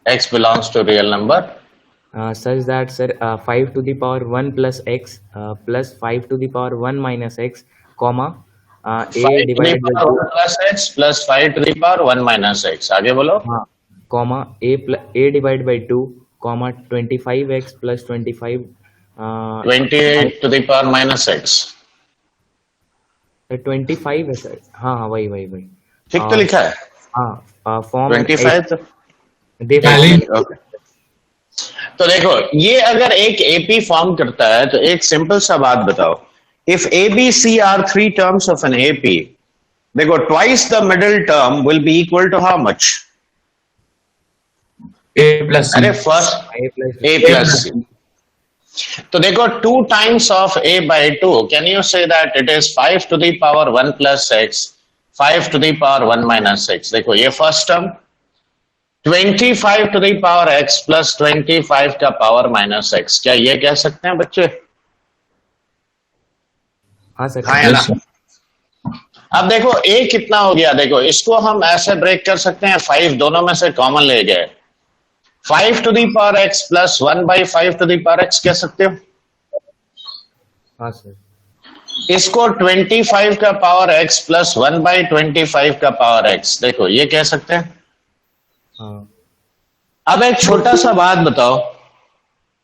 x belongs to real number such that sir 5 to the power 1 plus x plus 5 to the power 1 minus x comma a 5 to the divided by power 2 1 plus x plus 5 to the power 1 minus x. आगे बोलो. comma a divided by 2 comma 25x plus 25 20 to the power minus x. 25 है sir. हाँ वही वही वही. ठीक तो लिखा है. हाँ फॉर्म 25 देखो. तो देखो ये अगर एक एपी फॉर्म करता है तो एक सिंपल सा बात बताओ. If A B C are three terms of an AP, देखो twice the middle term will be equal to how much? a plus c. अरे फर्स्ट ए प्लस सी. तो देखो 2 times of a by 2, can you say that it is 5 to the power 1 plus x, 5 to the power 1 minus x. देखो ये first term 25 to the power x plus 25 का power minus x. क्या ये कह सकते हैं बच्चे? हाँ सर. हाँ या ना? अब देखो a कितना हो गया, देखो इसको हम ऐसे ब्रेक कर सकते हैं, 5 दोनों में से कॉमन ले गए, 5 to the power x plus 1 by 5 to the power x कह सकते हो. हाँ सर. इसको 25 का पावर x प्लस 1 by 25 का पावर x, देखो ये कह सकते हैं. हाँ. अब एक छोटा सा बात बताओ,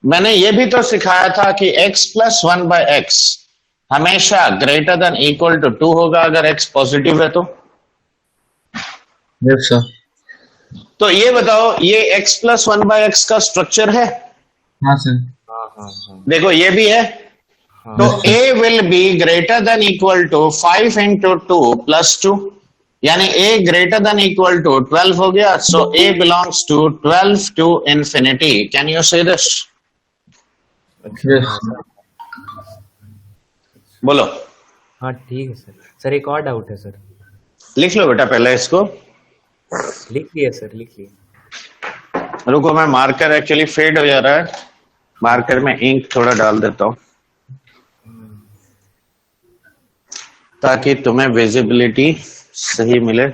मैंने ये भी तो सिखाया था कि x प्लस 1 by x हमेशा ग्रेटर देन इक्वल टू 2 होगा अगर x पॉजिटिव है तो. Yes sir. तो ये बताओ ये x प्लस 1 by x का स्ट्रक्चर है. हाँ sir. हाँ हाँ हाँ. देखो ये भी है. तो a will be greater than equal to 5 into 2 plus 2, यानी a greater than equal to 12 हो गया. So a belongs to 12 to infinity. Can you say this? Yes. बोलो. हाँ ठीक है सर. सर एक और डाउट है सर. लिख लो बेटा पहले इसको. लिख लिया सर, लिख लिया. रुको मैं मार्कर एक्चुअली फेड हो जा रहा है, मार्कर में इंक थोड़ा डाल देता हूं ताकि तुम्हें विजिबिलिटी सही मिले.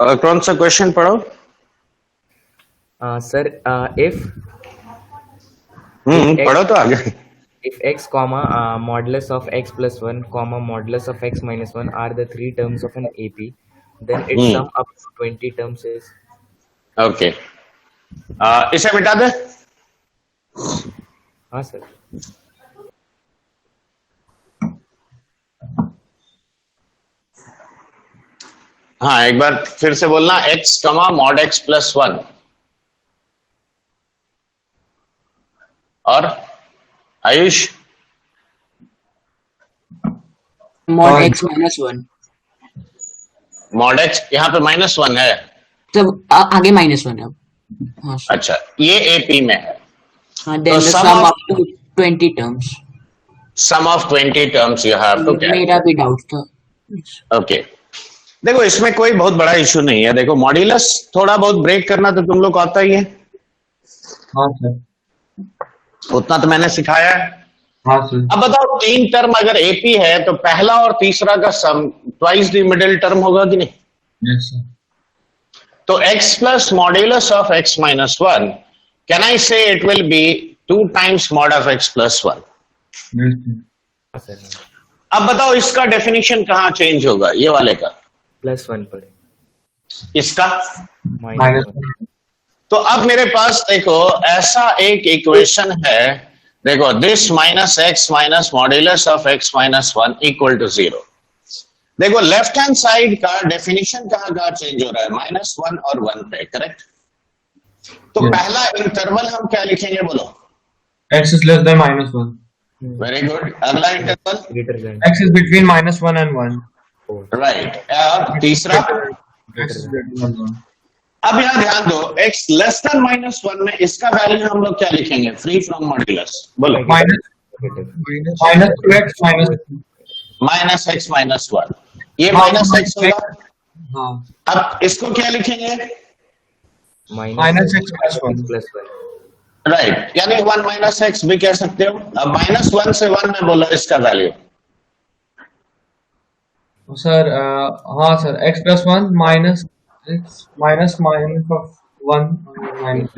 और कौन सा क्वेश्चन पढ़ो? सर इफ पढ़ो तो आगे. if x comma modulus of x plus 1 comma modulus of x minus 1 are the three terms of an AP, then its sum up to 20 terms is. Okay. इसे मिटा दे. हाँ सर. हाँ एक बार फिर से बोलना. x कमा मॉड x प्लस 1 और Ayush mod x minus 1. Mod x यहाँ पे -1 है. तब आगे -1 है. हाँ sir. अच्छा ये AP में है. हाँ, then the sum up to 20 terms. Sum of 20 terms you have to calculate. मेरा भी डाउट था. ओके. देखो इसमें कोई बहुत बड़ा इशू नहीं है. देखो मॉड्यूलस थोड़ा बहुत ब्रेक करना तो तुम लोग को आता ही है. हाँ sir. उतना तो मैंने सिखाया है. हाँ sir. अब बताओ 3 टर्म अगर एपी है तो पहला और तीसरा का sum twice the middle term होगा कि नहीं? Yes sir. तो x plus modulus of x minus 1, can I say it will be 2 times mod of x plus 1. Yes sir. हाँ सर. अब बताओ इसका डेफिनेशन कहाँ चेंज होगा? ये वाले का. +1 पड़े. इसका Minus -1. तो अब मेरे पास देखो ऐसा एक इक्वेशन है. देखो this minus x minus modulus of x minus 1 equal to 0. देखो लेफ्ट हैंड साइड का डेफिनेशन कहाँ चेंज हो रहा है? -1 और 1 पे. करेक्ट. तो Yes. पहला इंटरवल हम क्या लिखेंगे बोलो? X is less than -1. Very good. अगला interval Greater than. X is between -1 and 1. Right. और तीसरा X is greater than 1. अब यहाँ ध्यान दो x लेस देन -1 में इसका वैल्यू हम लोग क्या लिखेंगे? Free from modulus. बोलो. Minus 2x minus 2. Minus x minus one, ये माइनस एक्स होगा। हाँ अब इसको क्या लिखेंगे? Minus x plus one. Plus one. Right, यानी वन माइनस एक्स भी कह सकते हो। अब माइनस वन से वन में बोलो इसका वैल्यू। सर हाँ sir x plus one minus x minus minus of one minus.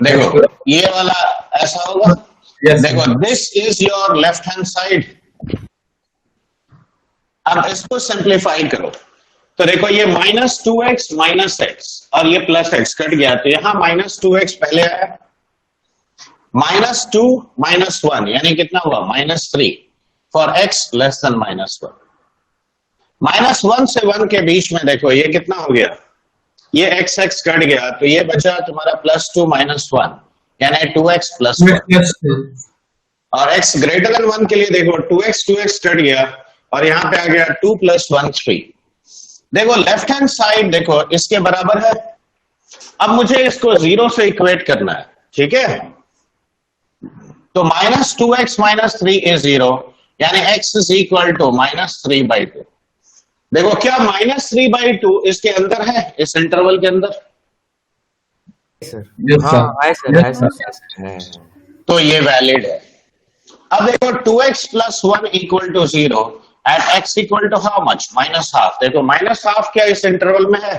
देखो ये वाला ऐसा होगा। Yes, देखो sir. This is your left hand side. अब इसको सिंप्लीफाई करो तो देखो ये minus two x minus x और ये प्लस एक्स कट गया, तो यहां माइनस टू एक्स पहले आया, माइनस टू माइनस वन यानी कितना हुआ? Minus three for x less than minus one. Minus one से वन के बीच में देखो ये कितना हो गया? ये एक्स एक्स कट गया तो ये बचा तुम्हारा प्लस टू माइनस वन यानी टू एक्स प्लस वन। और x ग्रेटर देन वन के लिए देखो टू एक्स कट गया और यहाँ पे आ गया टू प्लस वन थ्री। देखो लेफ्ट हैंड साइड देखो इसके बराबर है। अब मुझे इसको जीरो से इक्वेट करना है, ठीक है? तो minus two x minus three is zero यानी x is equal to minus three by two. देखो क्या माइनस थ्री बाई टू इसके अंदर है, इस इंटरवल के अंदर? सर Yes, हाँ sir. है सर, है सर, है। तो ये वैलिड है। अब देखो two x plus one equal to zero at x equal to how much? Minus half. देखो माइनस हाफ क्या इस इंटरवल में है?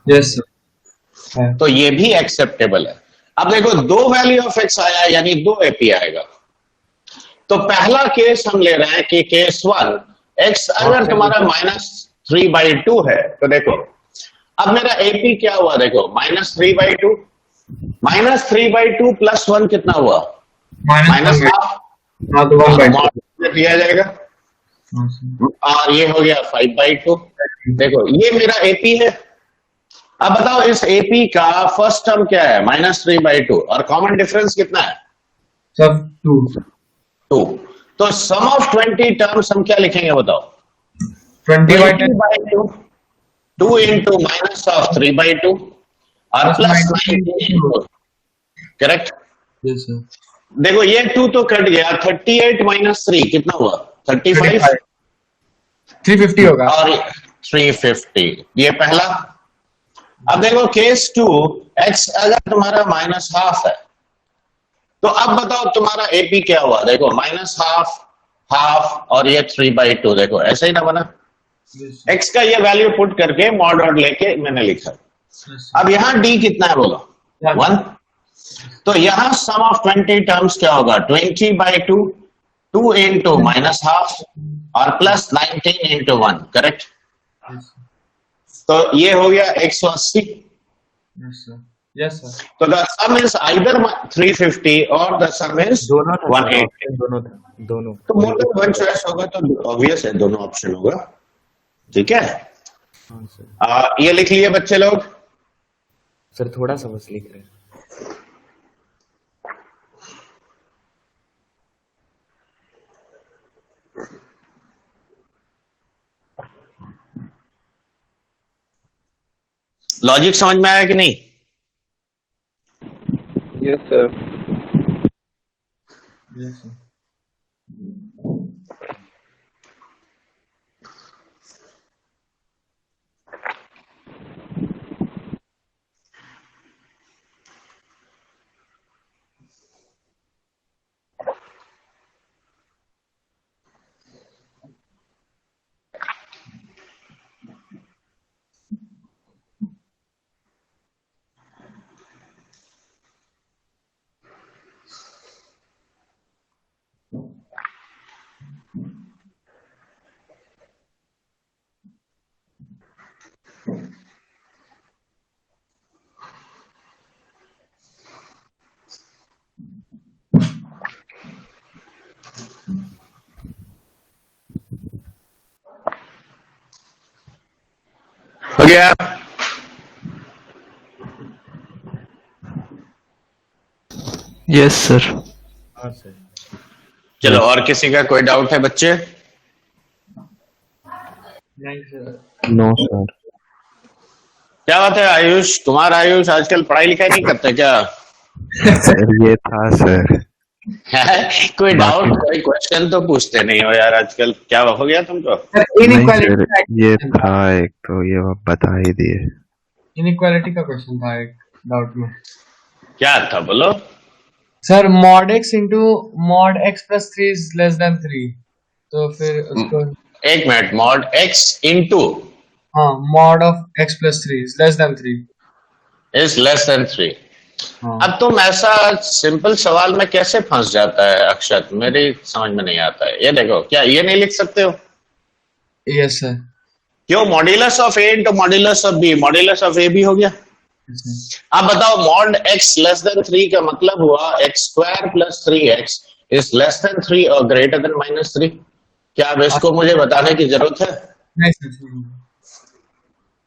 Yes sir. तो ये भी एक्सेप्टेबल है। अब देखो दो वैल्यू ऑफ एक्स आया यानी दो एपी आएगा। तो पहला केस हम ले रहे हैं कि केस वन, एक्स अगर तुम्हारा माइनस थ्री बाई टू है तो देखो अब मेरा एपी क्या हुआ? देखो minus three by to, minus three by two plus one कितना हुआ? Minus half. हाँ तो वन बाई दिया जाएगा और ये हो गया फाइव बाई टू। देखो ये मेरा एपी है। अब बताओ इस एपी का फर्स्ट टर्म क्या है? माइनस थ्री बाई टू और कॉमन डिफरेंस कितना है? Sir two. टू। तो सम ऑफ 20 टर्म्स हम क्या लिखेंगे बताओ? 20 by 20 by 2, 2 into minus of 3 by 2 और plus 19 into, correct? Yes sir. देखो ये 2 तो कट गया, 38 माइनस 3 कितना हुआ? 35 350 होगा। और 350, ये पहला। अब देखो केस 2, x अगर तुम्हारा माइनस हाफ है तो अब बताओ तुम्हारा एपी क्या हुआ? देखो माइनस हाफ, हाफ और ये 3 by 2, देखो ऐसे ही ना बना? x का ये वैल्यू पुट करके मॉड डॉट लेके मैंने लिखा। अब यहाँ d कितना है बोलो? 1। तो यहाँ सम ऑफ 20 टर्म्स क्या होगा? 20 by 2, 2 into माइनस हाफ और प्लस 19 into 1, करेक्ट? तो ये हो गया 180। Yes sir. तो द सम इज आइदर 350 और द सम इज दोनों था, 180। दोनों था, दोनों। तो मोर देन वन चॉइस होगा तो ऑब्वियस है दोनों ऑप्शन होगा, ठीक है? हाँ सर। ये लिख लिए बच्चे लोग? सर थोड़ा सा बस लिख रहे हैं। लॉजिक समझ में आया कि नहीं? Yes sir. Yes sir. हो गया? Yes sir. हाँ सर। चलो और किसी का कोई डाउट है बच्चे? नहीं सर। No sir. क्या बात है आयुष, कुमार आयुष आजकल पढ़ाई लिखाई नहीं करते क्या? सर ये था सर। कोई डाउट, बाकी कोई क्वेश्चन तो पूछते नहीं हो यार आजकल, क्या हो गया तुमको? सर नहीं इनइक्वालिटी सर, का ये क्वेश्चन था, था एक, तो ये आप बता ही दिए। इनइक्वालिटी का क्वेश्चन था एक डाउट में। क्या था बोलो? Sir mod x into mod x plus 3 is less than 3, तो फिर उसको, एक मिनट, मॉड एक्स इंटू हाँ mod of x plus 3 is less than 3। Is less than 3। हाँ अब तुम ऐसा सिंपल सवाल में कैसे फंस जाता है अक्षत, मेरी समझ में नहीं आता है। ये देखो, क्या ये नहीं लिख सकते हो? Yes sir. क्यों? Modulus of A into modulus of B, modulus of A भी हो गया। अब बताओ, मॉड एक्स लेस देन 3 का मतलब हुआ x square plus 3x is less than 3 और ग्रेटर देन -3। क्या अब इसको मुझे बताने की जरूरत है? नहीं सर,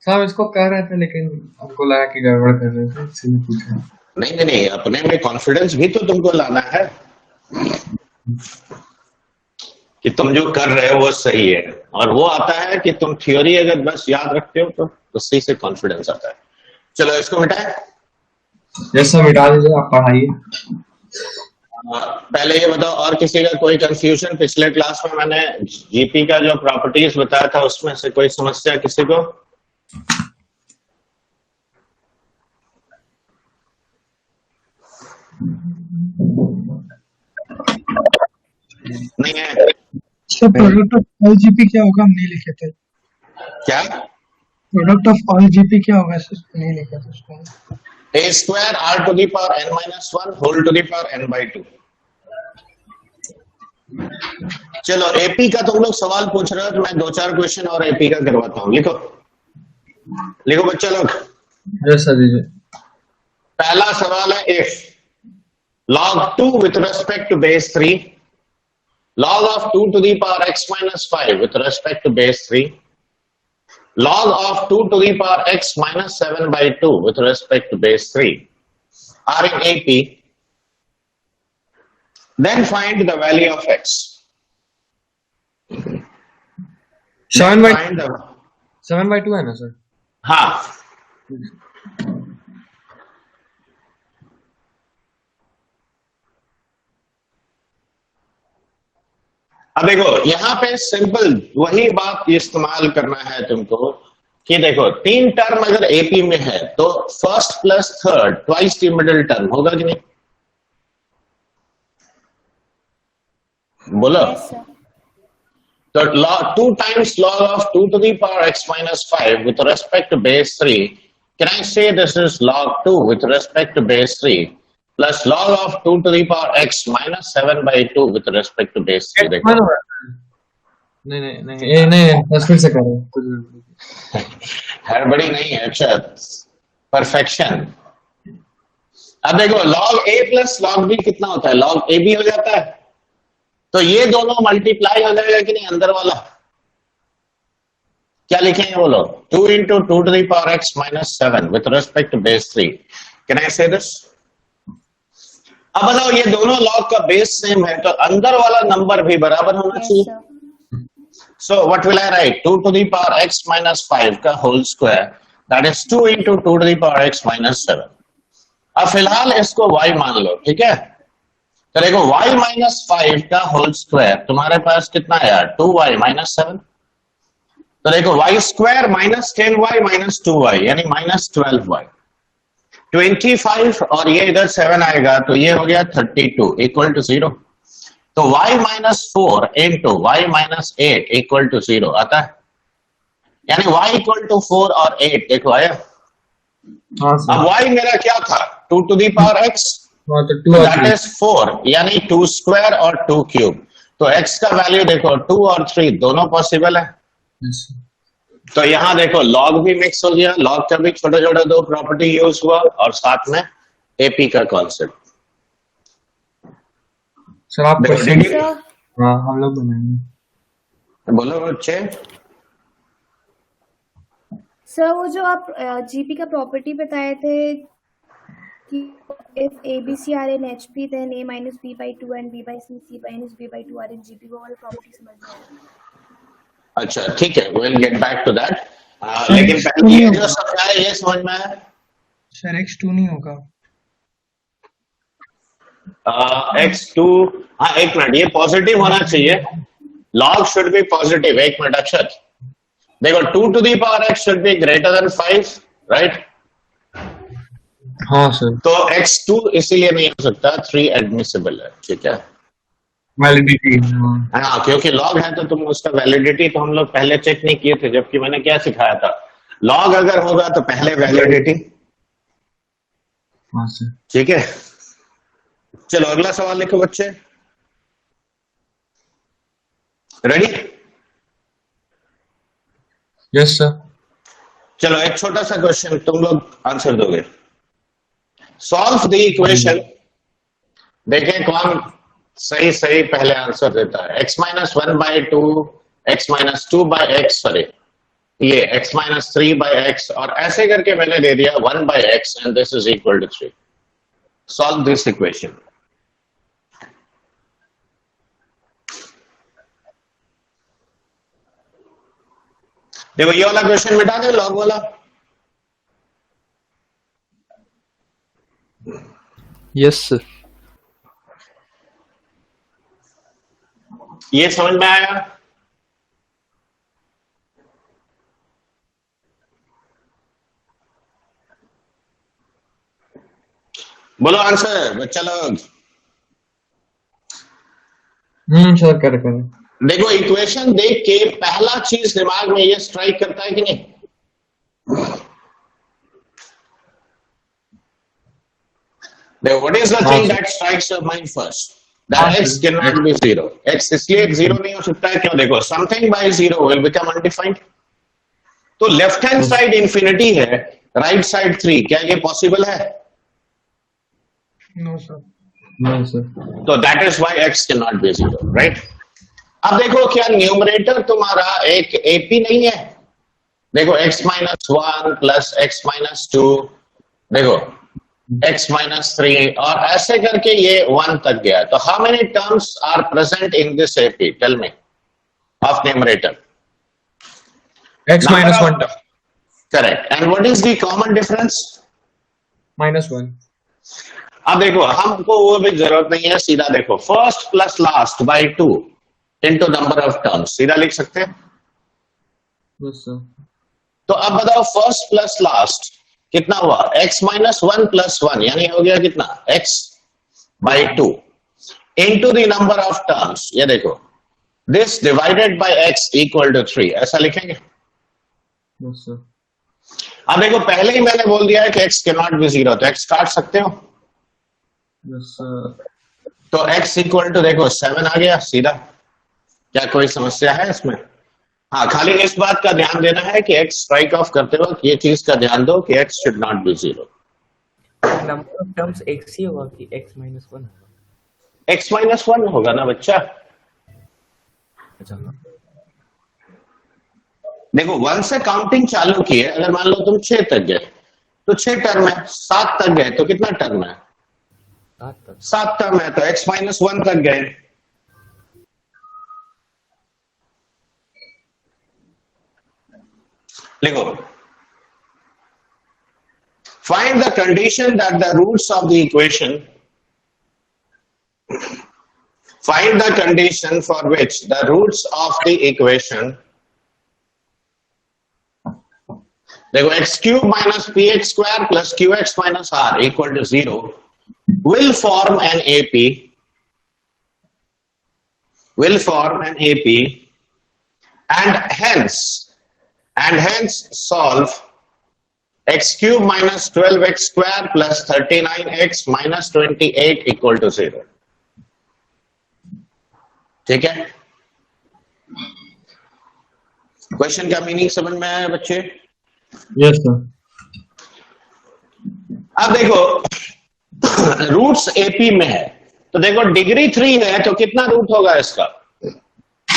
सब इसको कह रहे थे लेकिन हमको लगा कि गड़बड़ कर रहे थे, इसलिए पूछा। नहीं नहीं नहीं, अपने में कॉन्फिडेंस भी तो तुमको लाना है कि तुम जो कर रहे हो वो सही है, और वो आता है कि तुम थ्योरी अगर बस याद रखते हो तो उसी से कॉन्फिडेंस आता है। चलो इसको मिटाएं। यस सर, मिटा दीजिए, आप पढ़ाइए। पहले ये बताओ, और किसी का कोई कंफ्यूजन? पिछले क्लास में मैंने जीपी का जो प्रॉपर्टीज बताया था उसमें से कोई समस्या किसी को? नहीं है? Sir product of all GP क्या होगा, हम नहीं लिखे थे। क्या? प्रोडक्ट ऑफ ऑल जीपी क्या होगा सर, नहीं लिखा था उसको। A square R to the power n-1 whole to the power n/2। चलो एपी का तुम लोग सवाल पूछ रहे हो तो मैं 2-4 क्वेश्चन और एपी का करवाता हूँ। लिखो लिखो बच्चा लोग। यस सर, दीजिए। पहला सवाल है, if log 2 with respect to base 3, log of 2 to the power x minus 5 with respect to base 3, log of 2 to the power x minus 7/2 with respect to base 3 are in AP, then find the value of x. 7/2 Find the, 7/2 है ना sir? हाँ, अब देखो यहां पे simple वही बात इस्तेमाल करना है तुमको कि देखो 3 टर्म अगर एपी में है तो first plus third twice the middle term होगा कि नहीं? बोलो। Yes, sir. तो log 2 times log of 2 to the power x minus 5 with respect to base 3, can I say this is log 2 with respect to base 3 plus log of 2 to the power x minus 7/2 with respect to base 3? देखो नहीं नहीं नहीं, ये नहीं, बस फिर से करो। हड़बड़ी नहीं है, अच्छा परफेक्शन। अब देखो log a plus log b कितना होता है? log a b हो जाता है, तो ये दोनों मल्टीप्लाई हो जाएगा कि नहीं? अंदर वाला क्या लिखेंगे बोलो? 2 into 2 to the power x minus 7 with respect to base 3. Can I say this? अब बताओ, ये दोनों log का बेस सेम है तो अंदर वाला नंबर भी बराबर होना Yes, चाहिए। sir. So what will I write? 2 to the power x minus 5 का whole square, that is 2 into 2 to the power x minus 7. अब फिलहाल इसको y मान लो, ठीक है? तो देखो y minus 5 का होल स्क्वायर तुम्हारे पास कितना है यार? 2y minus 7। तो देखो y square minus 10y minus 2y यानी माइनस 12y, 25 और ये इधर 7 आएगा तो ये हो गया 32 इक्वल टू 0। तो y minus 4 into y minus 8 equal to 0 आता है, यानी y इक्वल टू 4 और 8। देखो आया? हाँ सर। अब y मेरा क्या था? 2 टू दी पावर x, हाँ तो 2 और दैट इज 4 यानी 2 स्क्वायर और 2 क्यूब। तो x का वैल्यू देखो 2 और 3 दोनों पॉसिबल है। 3। तो यहां देखो log भी मिक्स हो गया, log का भी छोटे छोटे दो प्रॉपर्टी यूज हुआ और साथ में एपी का कॉन्सेप्ट। सर आप देखो, क्वेश्चन, देखिए, Sir, हाँ हम लोग बनाएंगे। बोलो बच्चे। सर वो जो आप जीपी का प्रॉपर्टी बताए थे कि if ABC are in HP then A minus B by 2 and B by C, C minus B by 2 are in GP, वो वाला प्रॉपर्टी समझ में आया। अच्छा ठीक है, we'll get back to that. लेकिन पहले ये जो समझाया ये समझ में आया? सर x2 नहीं होगा। x2, हाँ एक मिनट, ये पॉजिटिव होना चाहिए, log should be positive. एक मिनट अक्षत, देखो 2 to the power x should be greater than 5, right? हाँ सर, तो x2 इसीलिए नहीं हो सकता, 3 एडमिसिबल है, ठीक है? वैलिडिटी। हाँ, क्योंकि log है तो तुम उसका वैलिडिटी तो हम लोग पहले चेक नहीं किए थे, जबकि मैंने क्या सिखाया था, log अगर होगा तो पहले वैलिडिटी, हाँ सर, ठीक है? चलो अगला सवाल लिखो बच्चे, रेडी? Yes sir. चलो एक छोटा सा क्वेश्चन, तुम लोग आंसर दोगे। सॉल्व द इक्वेशन, देखें कौन सही सही पहले आंसर देता है। x-1/2, x-2/x, सॉरी ये x-3/x, और ऐसे करके मैंने दे दिया 1/x and this is equal to 3। Solve this equation. देखो ये वाला क्वेश्चन मिटा दे, लॉग वाला। Yes sir. ये समझ में आया? बोलो आंसर बच्चा लोग। सर कर। देखो इक्वेशन देख के पहला चीज दिमाग में ये स्ट्राइक करता है कि नहीं? देखो what is the thing that strikes your mind first? That x can be 0। x इसलिए 0 नहीं हो सकता है, क्यों? देखो something by 0 will become undefined. तो लेफ्ट हैंड साइड इंफिनिटी है, राइट साइड 3, क्या ये पॉसिबल है? No sir. No sir. तो that is why x can not be 0, right? अब देखो क्या न्यूमरेटर तुम्हारा एक AP नहीं है? देखो x-1 प्लस x-2, देखो x-3, और ऐसे करके ये 1 तक गया। तो how many terms are present in this AP? Tell me of numerator. x-1 term. Correct. And what is the common difference? -1. अब देखो हमको वो भी जरूरत नहीं है, सीधा देखो first plus last by 2 into number of terms, सीधा लिख सकते हैं। Yes sir. तो अब बताओ फर्स्ट प्लस लास्ट कितना हुआ? x-1 प्लस 1, यानी हो गया कितना? x/2 into the number of terms. ये देखो this divided by x equal to 3, ऐसा लिखेंगे। Yes sir. अब देखो पहले ही मैंने बोल दिया है कि x कैन नॉट बी 0, तो x काट सकते हो। Yes sir. तो x इक्वल टू देखो 7 आ गया सीधा। क्या कोई समस्या है इसमें? हाँ, खाली इस बात का ध्यान देना है कि x स्ट्राइक ऑफ करते वक्त ये चीज का ध्यान दो कि x should not be 0। Number of terms x ही होगा कि x-1 होगा? x-1 होगा ना बच्चा। अच्छा देखो 1 से काउंटिंग चालू की है, अगर मान लो तुम 6 तक गए तो 6 टर्म है, 7 तक गए तो कितना टर्म है? 7 टर्म है, तो x-1 तक गए। लिखो find the condition that the roots of the equation, find the condition for which the roots of the equation, देखो x cube minus px square plus qx minus r equal to 0 will form an AP, and hence solve x cube minus 12x square plus 39x minus 28 equal to 0। ठीक है? Question का meaning समझ में आया बच्चे? Yes sir. अब देखो roots AP में है, तो देखो डिग्री 3 है तो कितना रूट होगा इसका?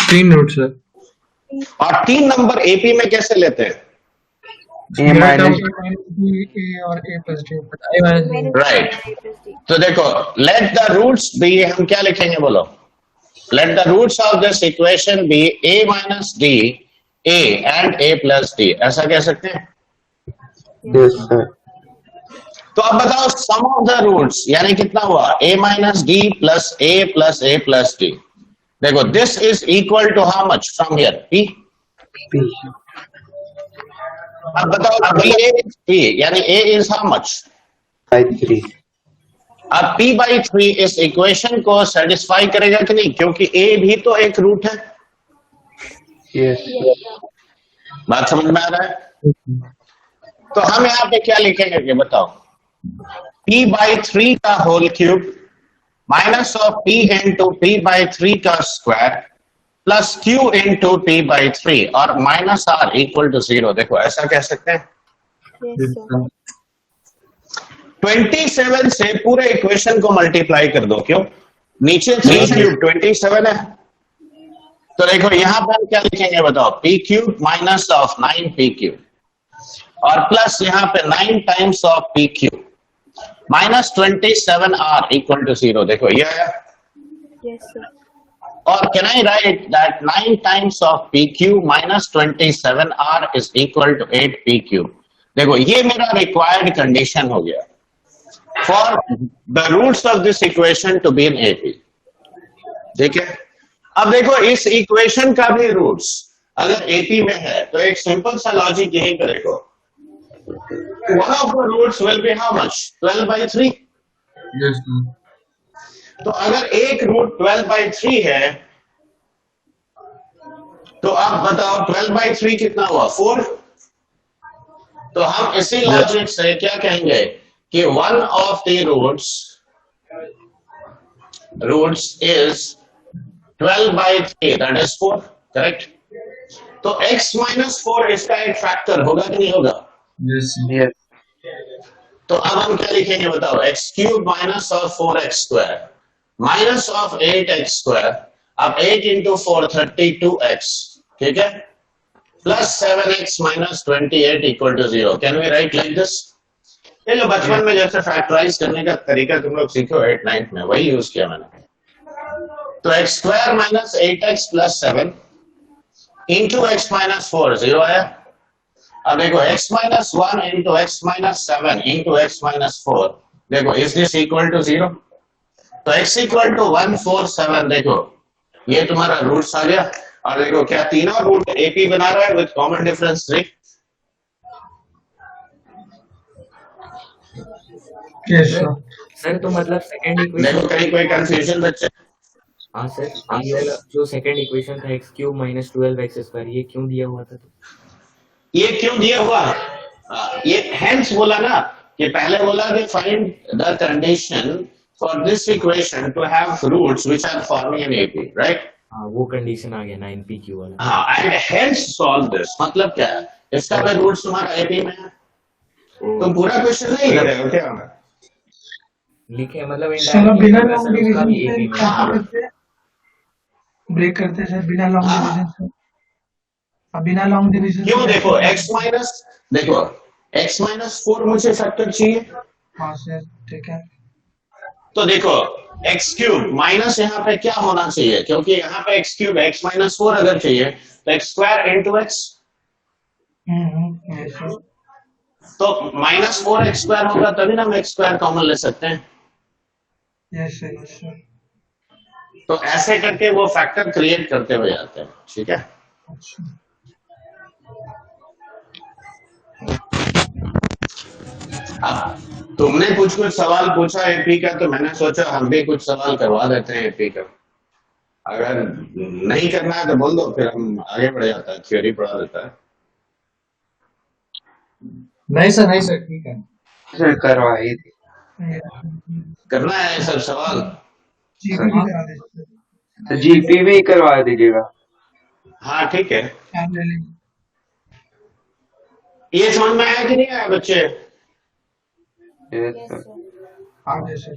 3 रूट सर। और 3 नंबर AP में कैसे लेते हैं? A और A plus D। राइट। तो देखो लेट द रूट्स बी, हम क्या लिखेंगे बोलो? Let the roots of this equation be A minus D, A and A plus D, ऐसा कह सकते हैं? Yes sir. तो अब बताओ सम ऑफ द रूट्स यानी कितना हुआ a minus D plus a plus D. देखो this is equal to how much from here p। अब बताओ p यानी a is how much by 3. अब p बाई 3 इस इक्वेशन को सेटिस्फाई करेगा कि नहीं, क्योंकि a भी तो एक रूट है। Yes. बात समझ में आ रहा है? तो हम यहाँ पे क्या लिखेंगे कि बताओ p बाई 3 का whole cube minus of p into p by 3 का square plus q into p by 3 और माइनस r इक्वल टू 0। देखो ऐसा कह सकते हैं। Yes, sir. 27 से पूरे इक्वेशन को मल्टीप्लाई कर दो, क्यों? नीचे 3 क्यूब 27 है, तो देखो यहां पर हम क्या लिखेंगे बताओ p cube minus of 9p cube और प्लस यहां पे 9 times of p cube minus 27r equal to 0। देखो ये है। Yes, sir. और can I write that 9 times of p cube minus 27r is equal to 8p cube. देखो ये मेरा रिक्वायर्ड कंडीशन हो गया for the roots of this equation to be in AP। ठीक है, अब देखो इस इक्वेशन का भी रूट्स अगर AP में है तो एक सिंपल सा लॉजिक यही पे देखो, one of the roots will be how much 12 by 3। Yes, sir. तो अगर एक रूट 12 बाई 3 है तो आप बताओ 12 बाई 3 कितना हुआ 4। तो हम इसी लॉजिक से क्या कहेंगे कि one of the roots is 12 by 3 that is 4, correct. तो x माइनस 4 इसका एक फैक्टर होगा कि नहीं होगा? Yes, sir. Yes. तो अब हम क्या लिखेंगे बताओ x cube minus of 4x square minus of 8x square. अब 8 इंटू 4 32x, ठीक है, plus 7x minus 28 equal to 0। Can we write like this? ये जो बचपन में जैसे फैक्टराइज करने का तरीका तुम लोग सीखो 8th 9th में, वही यूज किया मैंने। तो x square minus 8x plus 7 into x minus 4 0 आया। अब देखो x minus 1 into x minus 7 into x minus 4, देखो इज दिस इक्वल टू 0? तो x इक्वल टू 1 4 7, देखो ये तुम्हारा रूट्स आ गया। और देखो क्या तीनों रूट AP बना रहा है with common difference 3। Yes, sir. Sir तो मतलब सेकंड देखो इक्वेशन, कहीं कोई कंफ्यूजन बच्चे? हाँ सर, ये वाला जो सेकंड इक्वेशन था x cube minus 12x square, ये क्यों दिया हुआ था? ये क्यों दिया हुआ? ये हेंस बोला ना कि पहले बोला कि find the condition for this equation to have roots which are forming in AP, right? हाँ वो कंडीशन आ गया 9pq वाला। हाँ, एंड हेंस सॉल्व दिस। मतलब क्या है, इसका भी रूट्स तुम्हारा AP में है। तुम पूरा क्वेश्चन नहीं कर रहे हो क्या? लिखे मतलब चलो बिना indirectly लॉन्ग सर उसका भी डिवीजन से AP में क्या है। करते हैं? ब्रेक करते हैं सर बिना लॉन्ग डिवीजन से। अब बिना लॉन्ग डिवीजन क्यों? देखो x माइनस 4 मुझे फैक्टर चाहिए। हाँ सर ठीक है। तो देखो x क्यूब माइनस यहाँ पे क्या होना चाहिए, क्योंकि यहाँ पे x क्यूब x माइनस 4 अगर चाहिए तो x square into x। yes, sir. तो माइनस 4x स्क्वायर होगा तभी ना हम x स्क्वायर कॉमन ले सकते हैं। Yes, sir, yes, sir. तो ऐसे करके वो फैक्टर क्रिएट करते हुए आते हैं, ठीक है। अच्छा अब तुमने कुछ सवाल पूछा AP का, तो मैंने सोचा हम भी कुछ सवाल करवा देते हैं AP का। अगर नहीं करना है तो बोल दो, फिर हम आगे बढ़ जाता है, थ्योरी पढ़ा देता है। नहीं सर ठीक है। सर करवा ही थी। करना है ये सब सवाल? जीपी भी करा देते तो GP में ही करवा दीजिएगा। हाँ ठीक है। टाइम ले लेंगे। ये समझ में आया कि नहीं आया बच्चे? Yes, Yes, sir. sir. आगे सर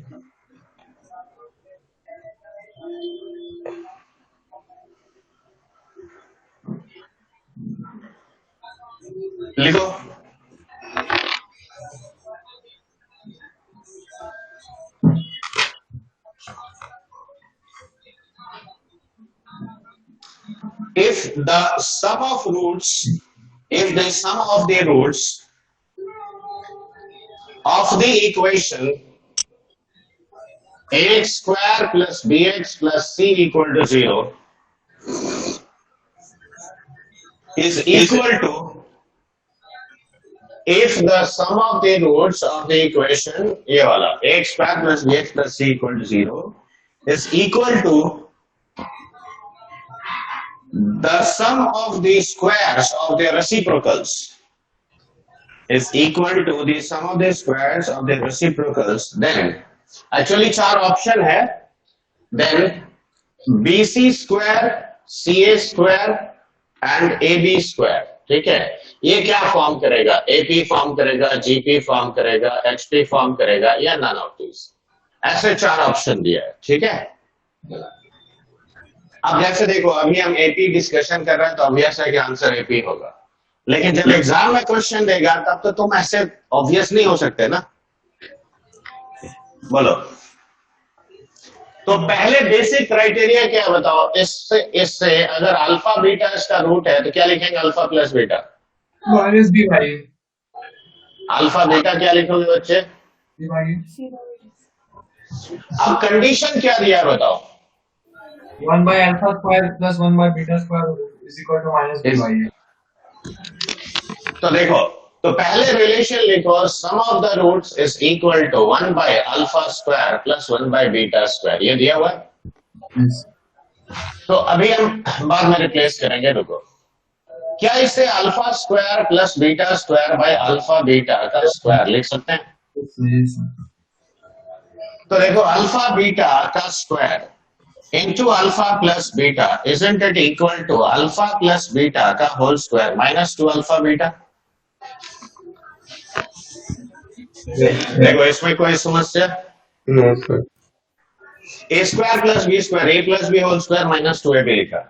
लिखो। If the sum of the roots of the equation ax square plus bx plus c equal to 0 is equal to if the sum of the roots of the equation ये वाला ax square plus bx plus c equal to 0 is equal to the sum of the squares of their reciprocals is equal to the sum of the squares of the reciprocals. Then actually चार option है. Then bc square, ca square and ab square. ठीक है, ये क्या form करेगा? ap form करेगा, gp form करेगा, hp form करेगा या नन ऑफ दीज. ऐसे चार ऑप्शन दिया है. ठीक है, अब जैसे देखो अभी हम एपी डिस्कशन कर रहे हैं तो ऑब्वियस है कि आंसर एपी होगा, लेकिन जब एग्जाम में क्वेश्चन देगा तब तो तुम ऐसे ऑब्वियस नहीं हो सकते ना. बोलो, तो पहले बेसिक क्राइटेरिया क्या बताओ? इससे अगर अल्फा बीटा इसका रूट है तो क्या लिखेंगे? Alpha plus beta minus b by a. Alpha beta क्या लिखोगे बच्चे? B by a. अब कंडीशन क्या दिया है बताओ? 1 by alpha square plus 1 by beta square is equal to minus b by a. तो देखो, तो पहले रिलेशन लिखो, sum of the roots is equal to 1 by alpha square plus 1 by beta square. ये दिया हुआ है. Yes. तो अभी हम बाद में रिप्लेस करेंगे. रुको, क्या इसे alpha square plus beta square by alpha beta का स्क्वायर लिख सकते हैं? Yes. तो देखो, अल्फा बीटा का square into alpha plus beta isn't it equal to alpha plus beta का whole square minus 2 alpha beta? देखो इसमें कोई समस्या? No sir. a square plus b square, a plus b whole square minus 2ab लिखा.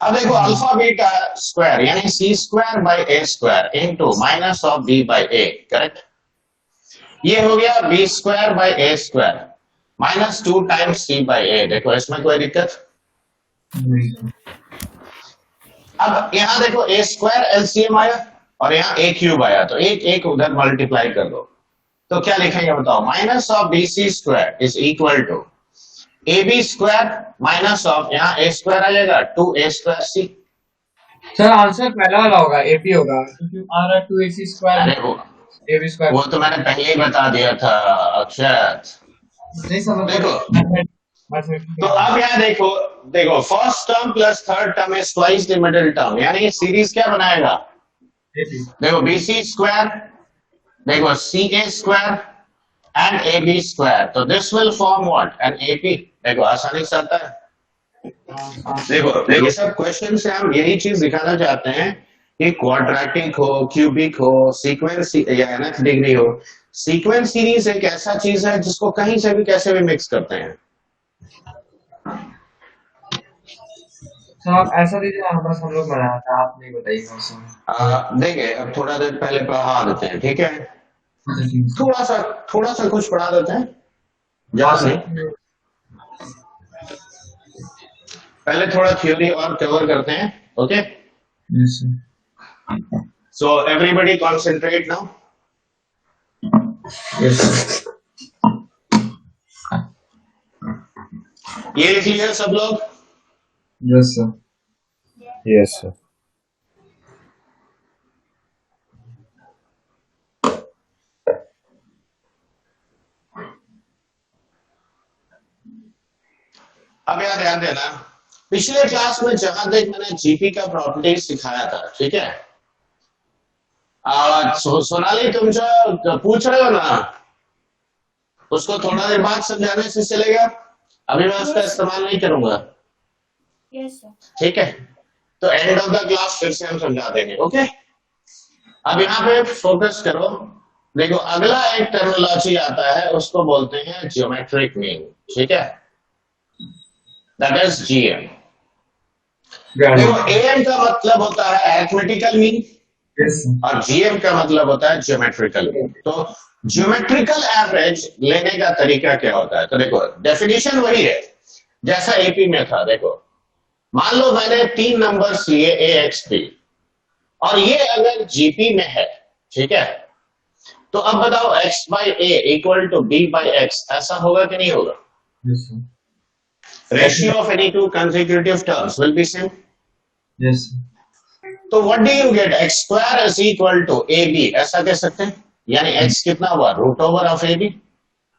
अब देखो alpha beta square यानी c square by a square into minus of b by a, correct? ये हो गया b square by a square minus 2 times c by a. देखो इसमें कोई दिक्कत? अब यहाँ देखो a स्क्वायर एलसीएम आया और यहाँ a क्यूब आया, तो एक एक उधर मल्टीप्लाई कर दो तो क्या लिखेंगे बताओ? Minus of B C square is equal to A B square minus of यहाँ a स्क्वायर आ जाएगा 2a square c. Sir answer पहला वाला होगा, एपी होगा क्योंकि आ रहा है 2ac स्क्वायर अरे वो ab स्क्वायर. वो तो मैंने पहले ही बता दिया था अक्षय. नहीं समझ. देखो, तो अब यहाँ देखो, देखो first term plus third term is twice the middle term, यानी ये सीरीज क्या बनाएगा? देखो बी सी स्क्वायर, देखो C A square and A B square, तो this will form what? An AP. देखो आसानी से आता है. देखो ये सब क्वेश्चन से हम यही चीज दिखाना चाहते हैं कि क्वाड्रेटिक हो, क्यूबिक हो, सीक्वेंस या nth डिग्री हो, सीक्वेंस सीरीज एक ऐसा चीज है जिसको कहीं से भी कैसे भी मिक्स करते हैं. सर आप ऐसा दीजिए ना, बस हम लोग बनाया था, आप नहीं बताइए. देखिए अब थोड़ा देर पहले पढ़ा देते हैं, ठीक है? थोड़ा सा कुछ पढ़ा देते हैं, ज्यादा नहीं. पहले थोड़ा थ्योरी और कवर करते हैं. Okay, Yes, sir. So everybody concentrate now. Yes, sir. ये लिख लिया सब लोग? Yes, sir. Yes, sir. अब यार ध्यान देना, पिछले क्लास में जहां तक मैंने जीपी का प्रॉपर्टी सिखाया था, ठीक है? सोनाली तुम जो पूछ रहे हो ना, उसको थोड़ा देर बाद समझाने से चलेगा. अभी मैं उसका इस्तेमाल नहीं करूंगा. Yes sir. ठीक है, तो एंड ऑफ द क्लास फिर से हम समझा देंगे. ओके, अब यहाँ पे फोकस करो. देखो अगला एक टर्मिनोलॉजी आता है, उसको बोलते हैं ज्योमेट्रिक मीन. ठीक है, दैट इज जीएम. देखो एएम का मतलब होता है अरिथमेटिकल मीन Yes, sir. और जीएम का मतलब होता है ज्योमेट्रिकल मीन. तो ज्योमेट्रिकल एवरेज लेने का तरीका क्या होता है? तो देखो डेफिनेशन वही है जैसा एपी में था. देखो मान लो मैंने 3 नंबर्स लिए ए एक्स बी और ये अगर जीपी में है, ठीक है, तो अब बताओ x by a equal to b by x, ऐसा होगा कि नहीं होगा? Yes, sir. Ratio of any two consecutive terms will be same. Yes, sir. तो what do you get? x square is equal to ab, ऐसा कह सकते हैं, यानी x कितना हुआ? Root over of ab.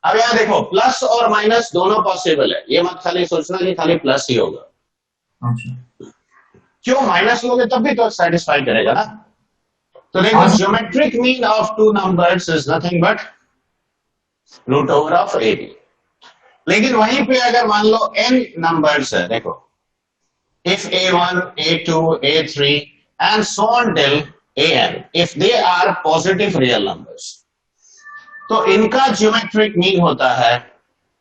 अब यहाँ देखो प्लस और माइनस दोनों पॉसिबल है, ये मत खाली सोचना कि खाली प्लस ही होगा, अच्छा। क्यों? माइनस लोगे तब भी तो सेटिस्फाई करेगा ना। तो देखो geometric mean of two numbers is nothing but root over of A B. लेकिन वहीं पे अगर मान लो n नंबर्स है, देखो if a1 a2 a3 and so on till an, if they are positive real numbers, तो इनका ज्योमेट्रिक मीन होता है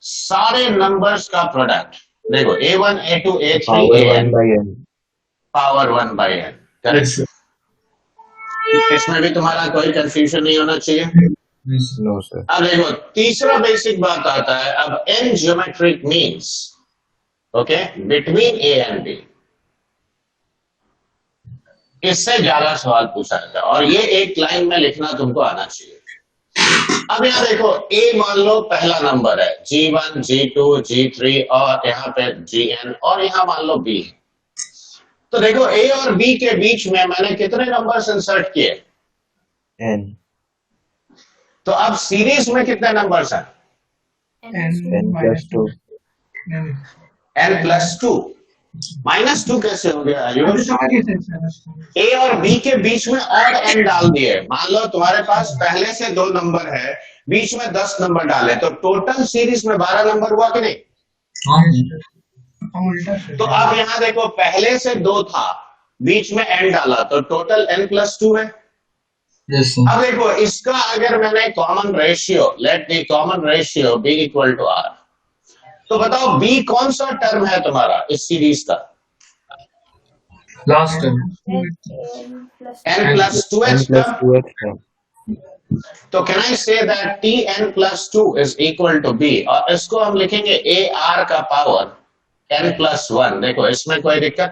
सारे नंबर्स का प्रोडक्ट। देखो a1 a2 a3 an power 1 by n, correct? इसमें भी तुम्हारा कोई कंफ्यूजन नहीं होना चाहिए। No, sir. अब देखो तीसरा बेसिक बात आता है, अब n geometric means okay between a and b, इससे ज्यादा सवाल पूछा जाता है और ये एक लाइन में लिखना तुमको आना चाहिए। अब यहाँ देखो a मान लो पहला नंबर है, g1 g2 g3 और यहाँ पे gn और यहाँ मान लो b। तो देखो a और b के बीच में मैंने कितने नंबर्स इंसर्ट किए? N. तो अब सीरीज में कितने नंबर्स हैं? N plus 2. n plus 2 minus 2 कैसे हो गया आयुष? आगे से सर। a और b के बीच में और n डाल दिए। मान लो तुम्हारे पास पहले से 2 नंबर है, बीच में 10 नंबर डाले, तो टोटल सीरीज में 12 नंबर हुआ कि नहीं? हाँ, उल्टा से। तो अब यहाँ देखो पहले से 2 था, बीच में n डाला, तो टोटल n प्लस 2 है। yes, sir. अब देखो इसका अगर मैंने common ratio, let the common ratio b equal to r, तो बताओ b कौन सा टर्म है तुम्हारा इस सीरीज का? Last term. n plus 2h N plus 2x term. तो can I say that tn plus 2 is equal to b, और इसको हम लिखेंगे ar का पावर n प्लस 1। देखो इसमें कोई दिक्कत?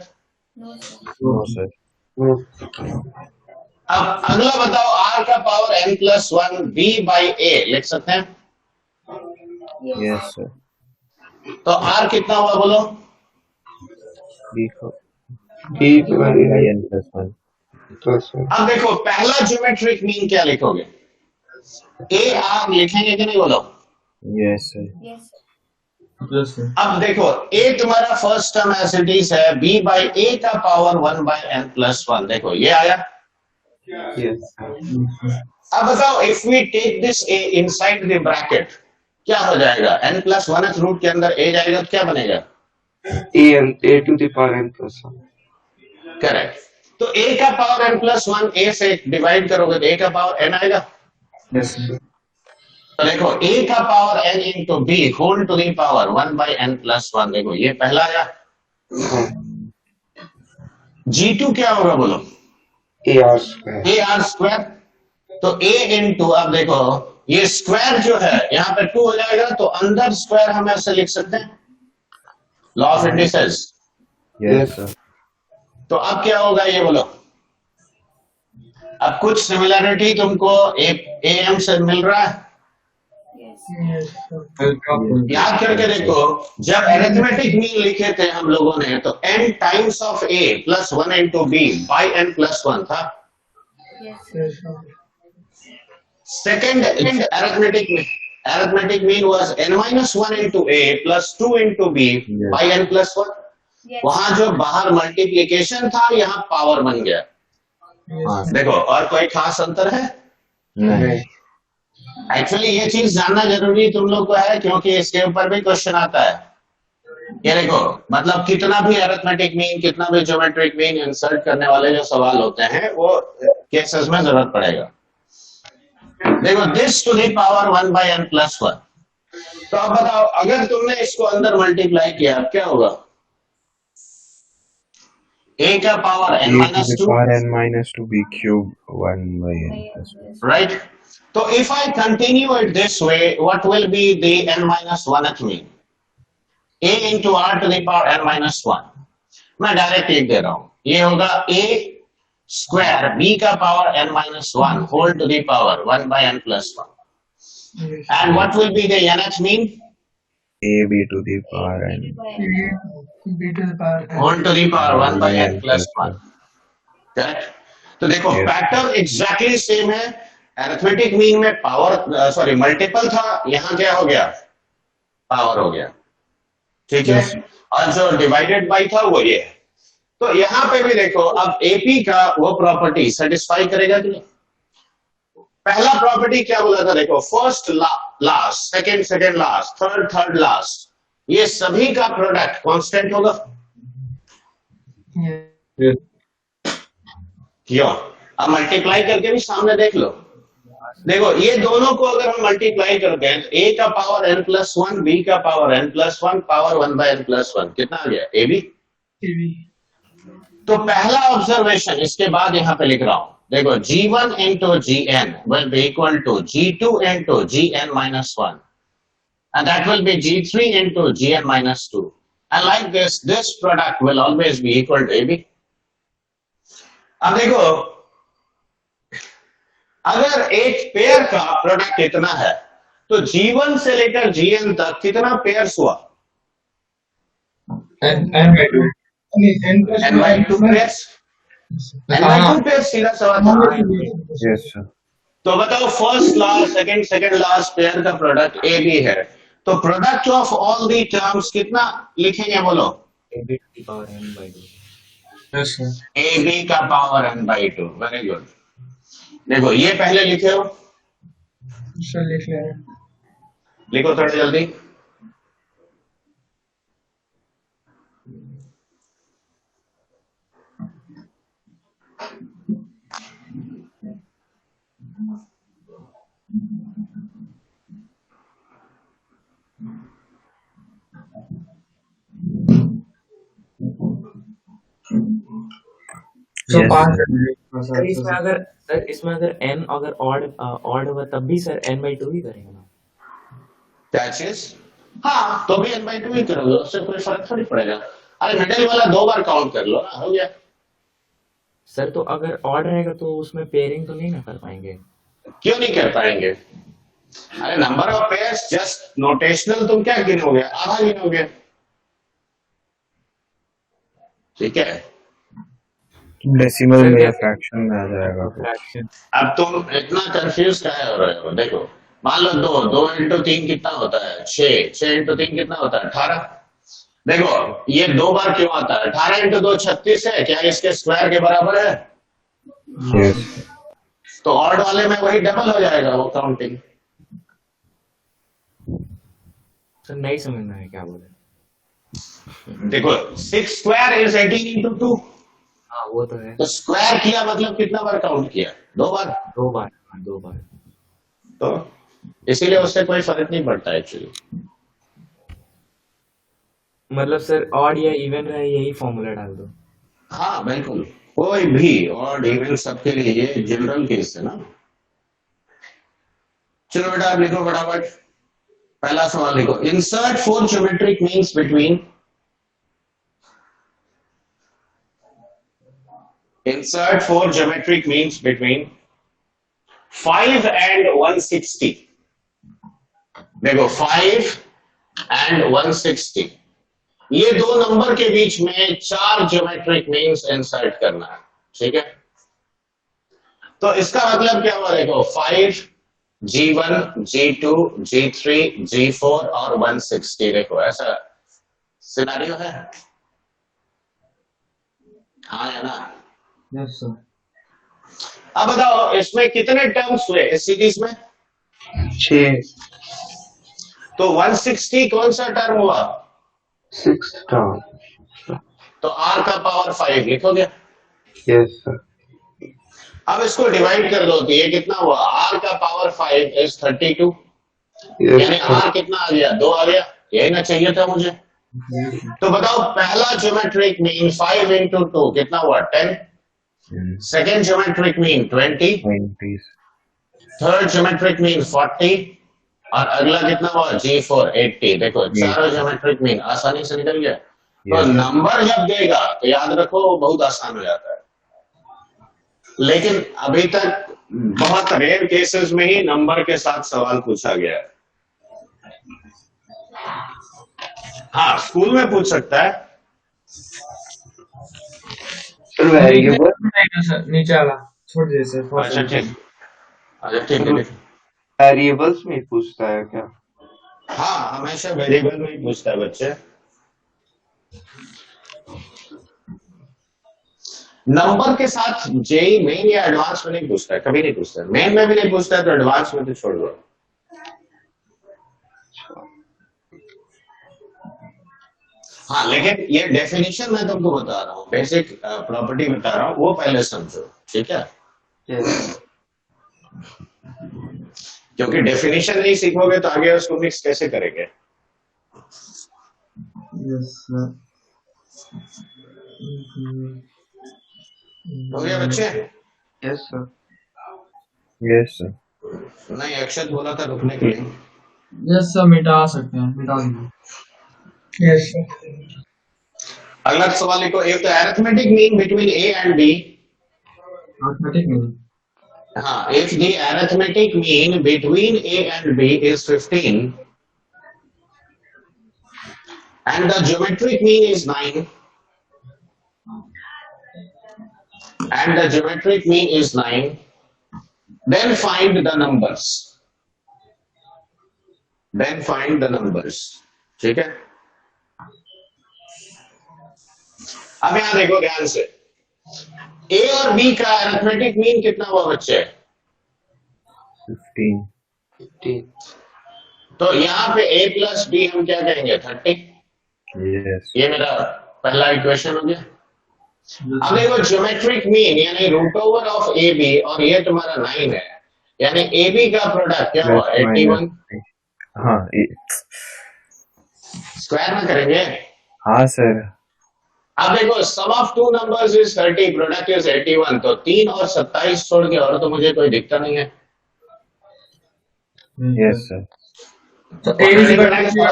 No, sir. अब अगला बताओ r का power n plus 1 b by a लिख सकते हैं? Yes, sir. तो r कितना हुआ बोलो? B by N plus 1. अब देखो पहला ज्योमेट्रिक मीन क्या लिखोगे? ar लिखेंगे कि नहीं बोलो? Yes, sir. Yes, sir. अब देखो a तुम्हारा first term as it is है, b बाई a का पावर 1 बाई n प्लस 1। देखो ये आया। अब बताओ if we take this a inside the bracket क्या हो जाएगा? n प्लस 1th रूट के अंदर a जाएगा तो क्या बनेगा? a to the power n plus 1. Correct. तो a का पावर n प्लस 1 a से डिवाइड करोगे तो a का पावर n आएगा। Yes, sir. तो देखो a का power n into b whole to the power 1 by n plus 1। देखो ये पहला आया। g2 क्या होगा बोलो? ar square. ar square. तो a इंटू, अब देखो ये स्क्वायर जो है यहाँ पे 2 हो जाएगा, तो अंदर स्क्वायर हम ऐसे लिख सकते हैं, law of indices. Yes, sir. तो अब क्या होगा ये बोलो? अब कुछ सिमिलरिटी तुमको am से मिल रहा है? Yes, sir. याद करके देखो, जब अरिथमेटिक मीन लिखे थे हम लोगों ने तो n times of a plus 1 into b by n plus 1 था। Yes, sir. Second arithmetic mean was n minus 1 into a plus 2 into b Yes. by n plus 1। वहां जो बाहर मल्टीप्लिकेशन था यहाँ पावर बन गया। हाँ, देखो और कोई खास अंतर है? नहीं. एक्चुअली ये चीज जानना जरूरी तुम लोग को है, क्योंकि इसके ऊपर भी क्वेश्चन आता है। ये देखो मतलब कितना भी अरिथमेटिक मीन, कितना भी ज्योमेट्रिक मीन इंसर्ट करने वाले जो सवाल होते हैं वो केसेस में जरूरत पड़ेगा। देखो this to the power 1 by n plus 1। तो अब बताओ अगर तुमने इसको अंदर मल्टीप्लाई किया अब क्या होगा? a का power n A to minus the 2, power n minus 2b cube 1 by n plus 1. Right? तो if I continue it this way what will be the n minus 1th mean? a into r to the power n minus 1। मैं direct लिख दे रहा हूं, ये होगा a square b का power n minus 1 whole to the power 1 by n plus 1. Yes. And what will be the nth mean? AB to the power n B to the power n. Whole to the power 1 by n plus 1. Correct? तो देखो Yes. Pattern exactly same है. Arithmetic mean में power sorry multiple था, यहाँ क्या हो गया? Power हो गया. ठीक है. और जो डिवाइडेड बाई था वो ये है. तो यहाँ पे भी देखो अब एपी का वो प्रॉपर्टी सेटिस्फाई करेगा कि नहीं? पहला प्रॉपर्टी क्या बोला था? देखो first last, second second last, third third last, ये सभी का प्रोडक्ट कांस्टेंट होगा. Yes. क्यों? अब मल्टीप्लाई करके भी सामने देख लो. देखो ये दोनों को अगर हम मल्टीप्लाई करते हैं तो a का पावर n प्लस 1, b का power n plus 1, power 1 by n plus 1 कितना आ गया? ab. AB. तो पहला ऑब्जर्वेशन इसके बाद यहाँ पे लिख रहा हूं. देखो g1 into gn will be equal to g2 into gn minus 1 and that will be g3 into gn minus 2 and like this product will always be equal to ab. अब देखो अगर एक पेयर का प्रोडक्ट इतना है तो G1 से लेकर Gn तक कितना पेयर्स हुआ? n by 2. N plus n by 2 pairs. n by 2 pairs सीधा सवाल था. Yes, sir. तो बताओ first last second last pair का प्रोडक्ट ए बी है, तो product of all the terms कितना लिखेंगे बोलो? AB to the power n by 2. Yes, sir. A B का power n by 2. Very good. देखो ये पहले लिखे हो, सर लिख ले रहे हैं. लिखो थोड़ा जल्दी. So Yes, 5. सर इसमें अगर n अगर ऑड होगा तब भी सर n by 2 ही करेंगे ना. क्या चीज? हाँ तो भी n by 2 ही करोगे, उससे कोई फर्क थोड़ी पड़ेगा. अरे मिडिल वाला 2 बार काउंट कर लो ना, हो गया. सर तो अगर ऑड रहेगा तो उसमें पेयरिंग तो नहीं ना कर पाएंगे. क्यों नहीं कर पाएंगे? अरे number of pairs just notional, तुम क्या गिनोगे? आधा गिनोगे. ठीक है. डेसिमल में फ्रैक्शन में आ जाएगा फिर. फ्रैक्शन. अब तुम इतना कंफ्यूज काहे हो रहे हो? देखो मान लो 2 इंटू 3 कितना होता है? 6 इंटू 3 कितना होता है? 18. देखो ये 2 बार क्यों आता है? 18 इंटू 2 36 है, क्या इसके स्क्वायर के बराबर है? Yes. तो ऑड वाले में वही डबल हो जाएगा वो काउंटिंग. सर नहीं समझ में आया क्या बोले. देखो 6 स्क्वायर इज 18 इंटू 2, हाँ वो तो है. तो स्क्वायर किया मतलब कितना बार काउंट किया? 2 बार. 2 बार. हाँ 2 बार. तो इसीलिए उससे कोई फर्क नहीं पड़ता एक्चुअली. मतलब सर ऑड या इवन रहे यही फॉर्मूला डाल दो. हाँ बिल्कुल, कोई भी और इवन सबके लिए ये जनरल केस है ना. चलो बेटा आप लिखो फटाफट. पहला सवाल लिखो. Insert 4 geometric means between insert 4 geometric means between 5 and 160. देखो 5 and 160 ये 2 नंबर के बीच में 4 ज्योमेट्रिक मीन्स इंसर्ट करना है. ठीक है. तो इसका मतलब क्या हुआ? देखो 5, G1, G2, G3, G4 और 160. देखो ऐसा सिनेरियो है. हाँ है ना. Yes, sir. अब बताओ इसमें कितने टर्म्स हुए इस सीरीज में? 6. तो 160 कौन सा टर्म हुआ? 6 term. तो r का पावर 5 लिखोगे. Yes, sir. अब इसको डिवाइड कर दो तो ये कितना हुआ? r का पावर 5 इज 32. Yes, यानी sir. r कितना आ गया? 2 आ गया. यही ना चाहिए था मुझे. तो बताओ पहला ज्योमेट्रिक मीन 5 इंटू 2 कितना हुआ? 10. Second geometric mean 20. 20. Third geometric mean 40 और अगला कितना हुआ? G4 80. देखो चारों ज्योमेट्रिक मीन आसानी से निकल गया. तो Yes. नंबर जब देगा तो याद रखो वो बहुत आसान हो जाता है. लेकिन अभी तक बहुत रेयर केसेस में ही नंबर के साथ सवाल पूछा गया है। हाँ, स्कूल में पूछ सकता है। सर वेरिएबल नहीं ना सर, नीचे वाला छोड़ दीजिए सर, अच्छा ठीक, अच्छा ठीक है, ठीक। वेरिएबल्स में पूछता है क्या? हाँ, हमेशा वेरिएबल में ही पूछता है बच्चे। नंबर के साथ जेई मेन या एडवांस में नहीं पूछता है, कभी नहीं पूछता है। मेन में भी नहीं पूछता है तो एडवांस में तो छोड़ दो। हाँ, लेकिन ये डेफिनेशन मैं तुमको बता रहा हूँ, बेसिक प्रॉपर्टी बता रहा हूँ, वो पहले समझो, ठीक है? यस क्योंकि डेफिनेशन नहीं सीखोगे तो आगे उसको मिक्स कैसे करेंगे? Yes sir. हो गया बच्चे? Yes sir Yes, sir. नहीं, अक्षत बोला था रुकने के लिए। यस सर, मिटा सकते हैं, मिटा देंगे। यस अगला सवाल लिखो, if the arithmetic mean between A and B, arithmetic नहीं, हाँ, if the arithmetic mean between A and B is 15 and the geometric mean is 9 and the geometric mean is 9, then find the numbers. Then find the numbers. ठीक है? अब यहां देखो ध्यान से, A और B का अरिथमेटिक मीन कितना हुआ बच्चे? 15. 15 तो यहाँ पे A प्लस B हम क्या कहेंगे? 30। Yes. ये मेरा पहला इक्वेशन हो गया। अब देखो ज्योमेट्रिक मीन यानी root over of A B, और ये तुम्हारा 9 है, यानी ए बी का प्रोडक्ट क्या हुआ? Plus 81। minus. हाँ, स्क्वायर में करेंगे। हाँ सर. अब देखो sum of two numbers is 30, product is 81, तो 3 और 27 छोड़ के और तो मुझे कोई दिक्कत नहीं है। Yes, sir. तो A is equal to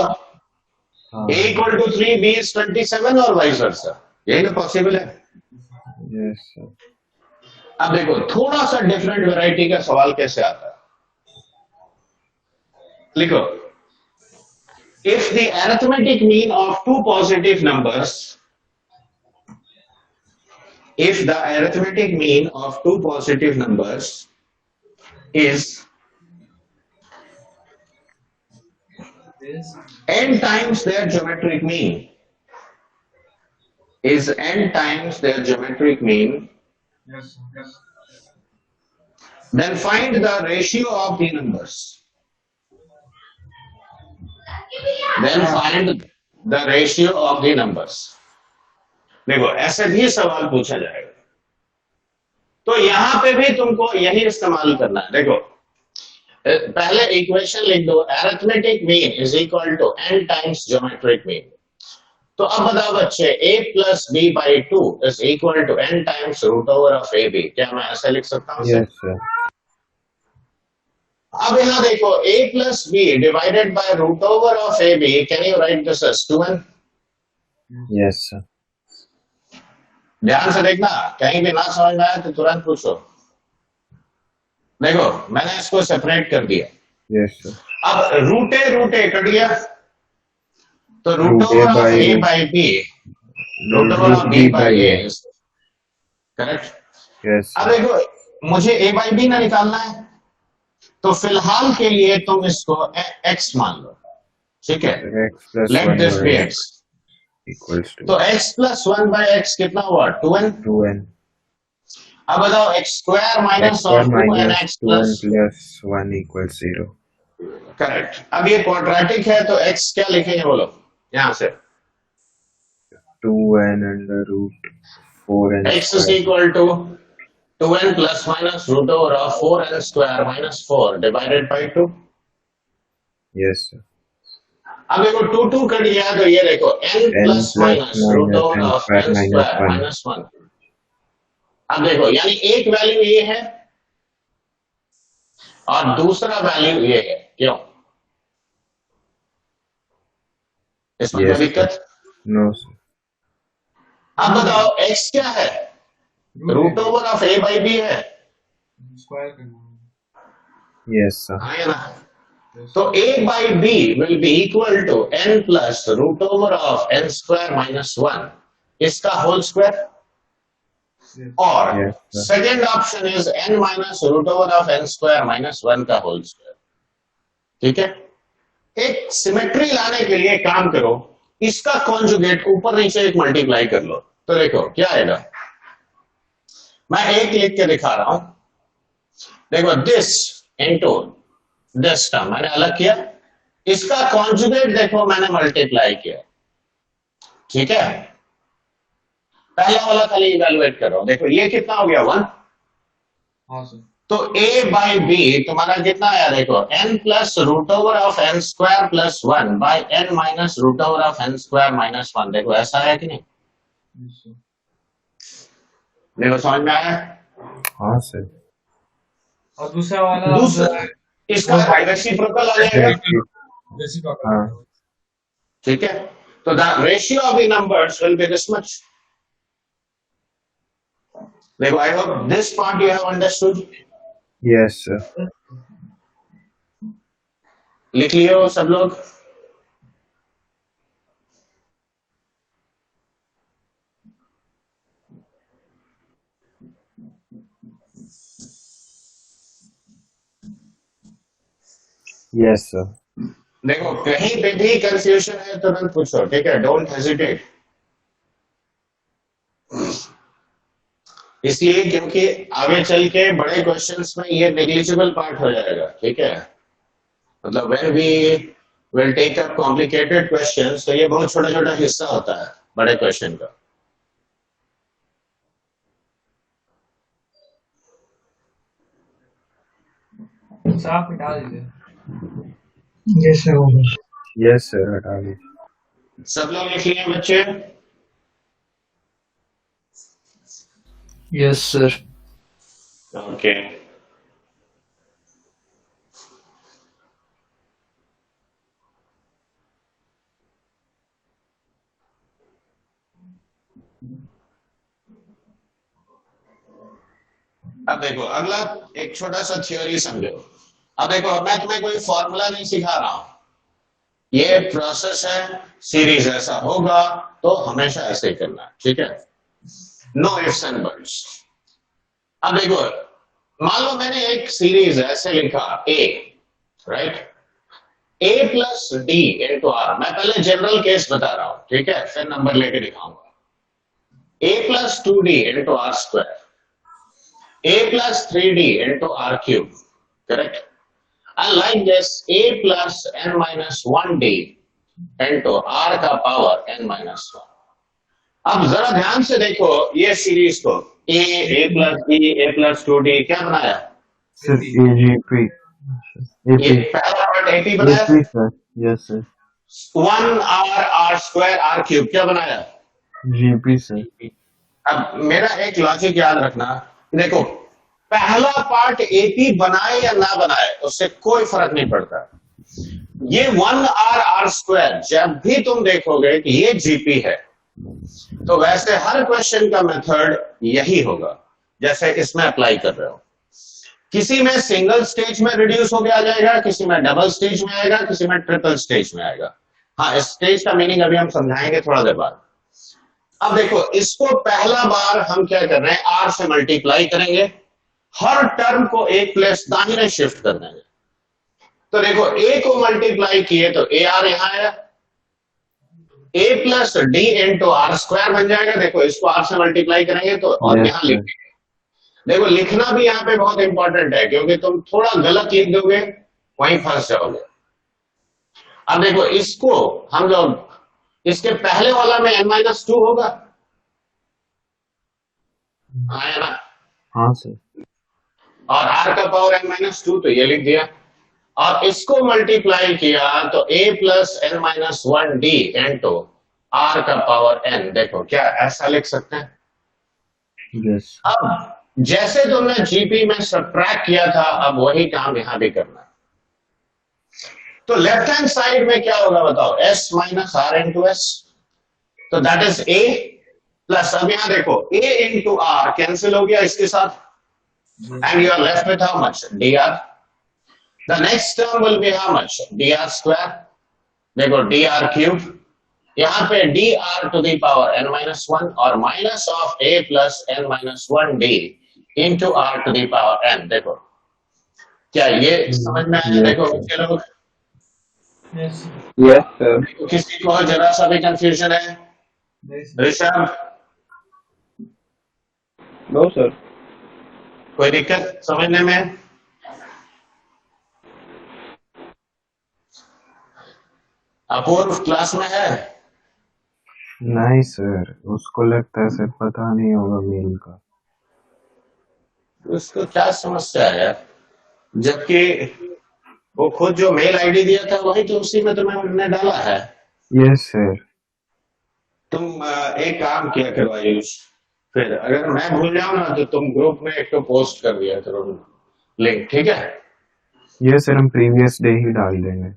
हाँ. A equal to 3, B is 27 और वाइस वर्सा, यही तो पॉसिबल है। Yes, sir. अब देखो थोड़ा सा डिफरेंट वैरायटी का सवाल कैसे आता है, लिखो, if the arithmetic mean of two positive numbers, if the arithmetic mean of two positive numbers is n times their geometric mean, is n times their geometric mean, yes, yes. then find the ratio of the numbers. Then find the ratio of the numbers. देखो ऐसे भी सवाल पूछा जाएगा, तो यहां पे भी तुमको यही इस्तेमाल करना है। देखो पहले इक्वेशन लिख दो, arithmetic mean is equal to n times geometric mean. तो अब बताओ बच्चे, a plus B by 2 is equal to n times root over of A B, क्या मैं ऐसा लिख सकता हूँ? Yes, sir. अब यहाँ देखो a plus B divided by root over of A B, can you write this as 2n? Yes, sir. ध्यान से देखना, कहीं भी ना समझ में आए तो तुरंत पूछो। देखो मैंने इसको सेपरेट कर दिया। Yes, sir. अब रूटे रूटे कट गया, तो root Root A over of by- A by B, root over of B by A, correct? Yes, अब sir. देखो मुझे ए बाई बी ना निकालना है, तो फिलहाल के लिए तुम इसको x मान लो, ठीक है? X plus let 1 this be by x। equals to तो x प्लस 1 बाई एक्स कितना हुआ? 2n। 2n. अब बताओ x square X minus square ऑफ 2n minus x 2n plus, plus 1 equals 0. Correct. अब ये क्वाड्रेटिक है तो x क्या लिखेंगे बोलो यहां से? 2n under root 4n x is square. equal to 2n plus minus root over of 4n square minus 4 divided by 2। Yes, sir. अब देखो 2 2 कट गया, तो ये देखो n plus plus minus root minus over n of square n minus square 1. Minus 1। अब देखो यानी एक वैल्यू ये है और दूसरा वैल्यू ये है, क्यों? इसमें Yes, कोई दिक्कत? No, sir. अब बताओ x क्या है? Root over of A by B है, स्क्वायर करना Yes, sir. हाँ या ना? तो a by b will be equal to n plus root over of n square minus 1 इसका होल स्क्वायर, और Yes, sir. Second option is n minus root over of n square minus 1 का whole square. ठीक है, एक symmetry लाने के लिए काम करो, इसका कॉन्जुगेट ऊपर नीचे एक मल्टीप्लाई कर लो, तो देखो क्या आएगा। मैं एक लिख के दिखा रहा हूं, देखो दिस इनटू दिस टर्म मैंने अलग किया, इसका कॉन्जुगेट देखो मैंने मल्टीप्लाई किया। ठीक है, पहला वाला खाली इवेलुएट करो, देखो ये कितना हो गया 1, हाँ सर तो a बाई बी तुम्हारा कितना आया, देखो n plus root over of n square plus 1 by n minus root over of n square minus 1। देखो ऐसा है कि नहीं, yes, sir. देखो समझ में आया। हाँ sir. और दूसरा वाला दूसरा इसका रेसिप्रोकल आ जाएगा। रेसिप्रोकल हाँ. ठीक है, तो the ratio of the numbers will be this much. देखो I hope this part you have understood. Yes, sir. लिख लियो सब लोग। Yes, sir. देखो कहीं पे भी कंफ्यूजन है तुरंत पूछो, ठीक है, डोंट हेजिटेट। इसलिए क्योंकि आगे चल के बड़े क्वेश्चंस में ये नेग्लिजिबल पार्ट हो जाएगा। ठीक है, मतलब when we will take up complicated questions तो ये बहुत छोटा छोटा हिस्सा होता है बड़े क्वेश्चन का। सर आप हटा दीजिए। जैसे होगा। Yes, sir. हटा लीजिए. सब लोग लिख लिए बच्चे? Yes, sir. ओके, अब देखो अगला एक छोटा सा थ्योरी समझो। अब देखो मैं तुम्हें कोई फॉर्मूला नहीं सिखा रहा हूं, ये प्रोसेस है, सीरीज ऐसा होगा तो हमेशा ऐसे ही करना है। ठीक है, नो इफ्स एंड बट्स। अब देखो मान लो मैंने एक सीरीज ऐसे लिखा A, right, A plus D into R. मैं पहले जनरल केस बता रहा हूं, ठीक है, फिर नंबर लेके दिखाऊंगा। A plus 2d into R square, a plus 3d into r cube, correct? And like this, a plus n minus 1d into r का पावर n minus 1। अब जरा ध्यान से देखो ये सीरीज को, a plus b, a plus 2d क्या बनाया? Sir, AGP. ये पहला पार्ट AP बनाया, AP, sir. Yes, sir. 1r r square r cube क्या बनाया? GP, sir. अब मेरा एक लॉजिक याद रखना, देखो पहला पार्ट एपी बनाए या ना बनाए उससे कोई फर्क नहीं पड़ता। ये 1r r स्क्वायर जब भी तुम देखोगे कि ये जीपी है तो वैसे हर क्वेश्चन का मेथड यही होगा जैसे इसमें अप्लाई कर रहे हो। किसी में सिंगल स्टेज में रिड्यूस होके आ जाएगा, किसी में डबल स्टेज में आएगा, किसी में ट्रिपल स्टेज में आएगा। हाँ, इस स्टेज का मीनिंग अभी हम समझाएंगे थोड़ा देर बाद। अब देखो इसको पहला बार हम क्या कर रहे हैं, आर से मल्टीप्लाई करेंगे, हर टर्म को एक प्लेस दाहिने शिफ्ट कर देंगे। तो देखो ए को मल्टीप्लाई किए तो ए आर यहां आया, A plus D into R square बन जाएगा। देखो इसको आर से मल्टीप्लाई करेंगे तो और Yes, यहां sir. लिखेंगे। देखो लिखना भी यहाँ पे बहुत इंपॉर्टेंट है क्योंकि तुम थोड़ा गलत लिख दोगे वहीं फंस जाओगे। अब देखो इसको हम लोग इसके पहले वाला में n-2 होगा, हाँ या ना, हाँ sir. और r का पावर n-2 तो ये लिख दिया, और इसको मल्टीप्लाई किया तो a plus n-1d into r का पावर n। देखो क्या ऐसा लिख सकते हैं? Yes. अब जैसे तुमने जीपी में सब्ट्रैक्ट किया था अब वही काम यहां भी करना है। तो लेफ्ट हैंड साइड में क्या होगा बताओ, s minus R into S, तो दैट इज a प्लस, अब यहां देखो a इंटू आर कैंसिल हो गया इसके साथ, and you are left with how much, dr. The next term will be how much, dr square. देखो dr क्यूब, यहाँ पे dr to the power n minus one और minus of a plus n minus one D into r to the power n. देखो क्या ये समझ में आया? देखो बच्चे लोग, Yes. Yes, sir. किसी को जरा सा भी कंफ्यूजन है? Yes. Rishabh, No, sir. कोई दिक्कत समझने में? अपूर्व क्लास में है? नहीं सर, उसको लगता है सर पता नहीं होगा मेल का। उसको क्या समस्या है यार, जबकि वो खुद जो मेल आईडी दिया था वही तो उसी में तुम्हें उन्होंने डाला है. Yes sir. तुम एक काम किया करो आयुष, फिर अगर मैं भूल जाऊं ना तो तुम ग्रुप में एक तो पोस्ट कर दिया करो लिंक, ठीक है? यस सर, हम प्रीवियस डे ही डाल देंगे।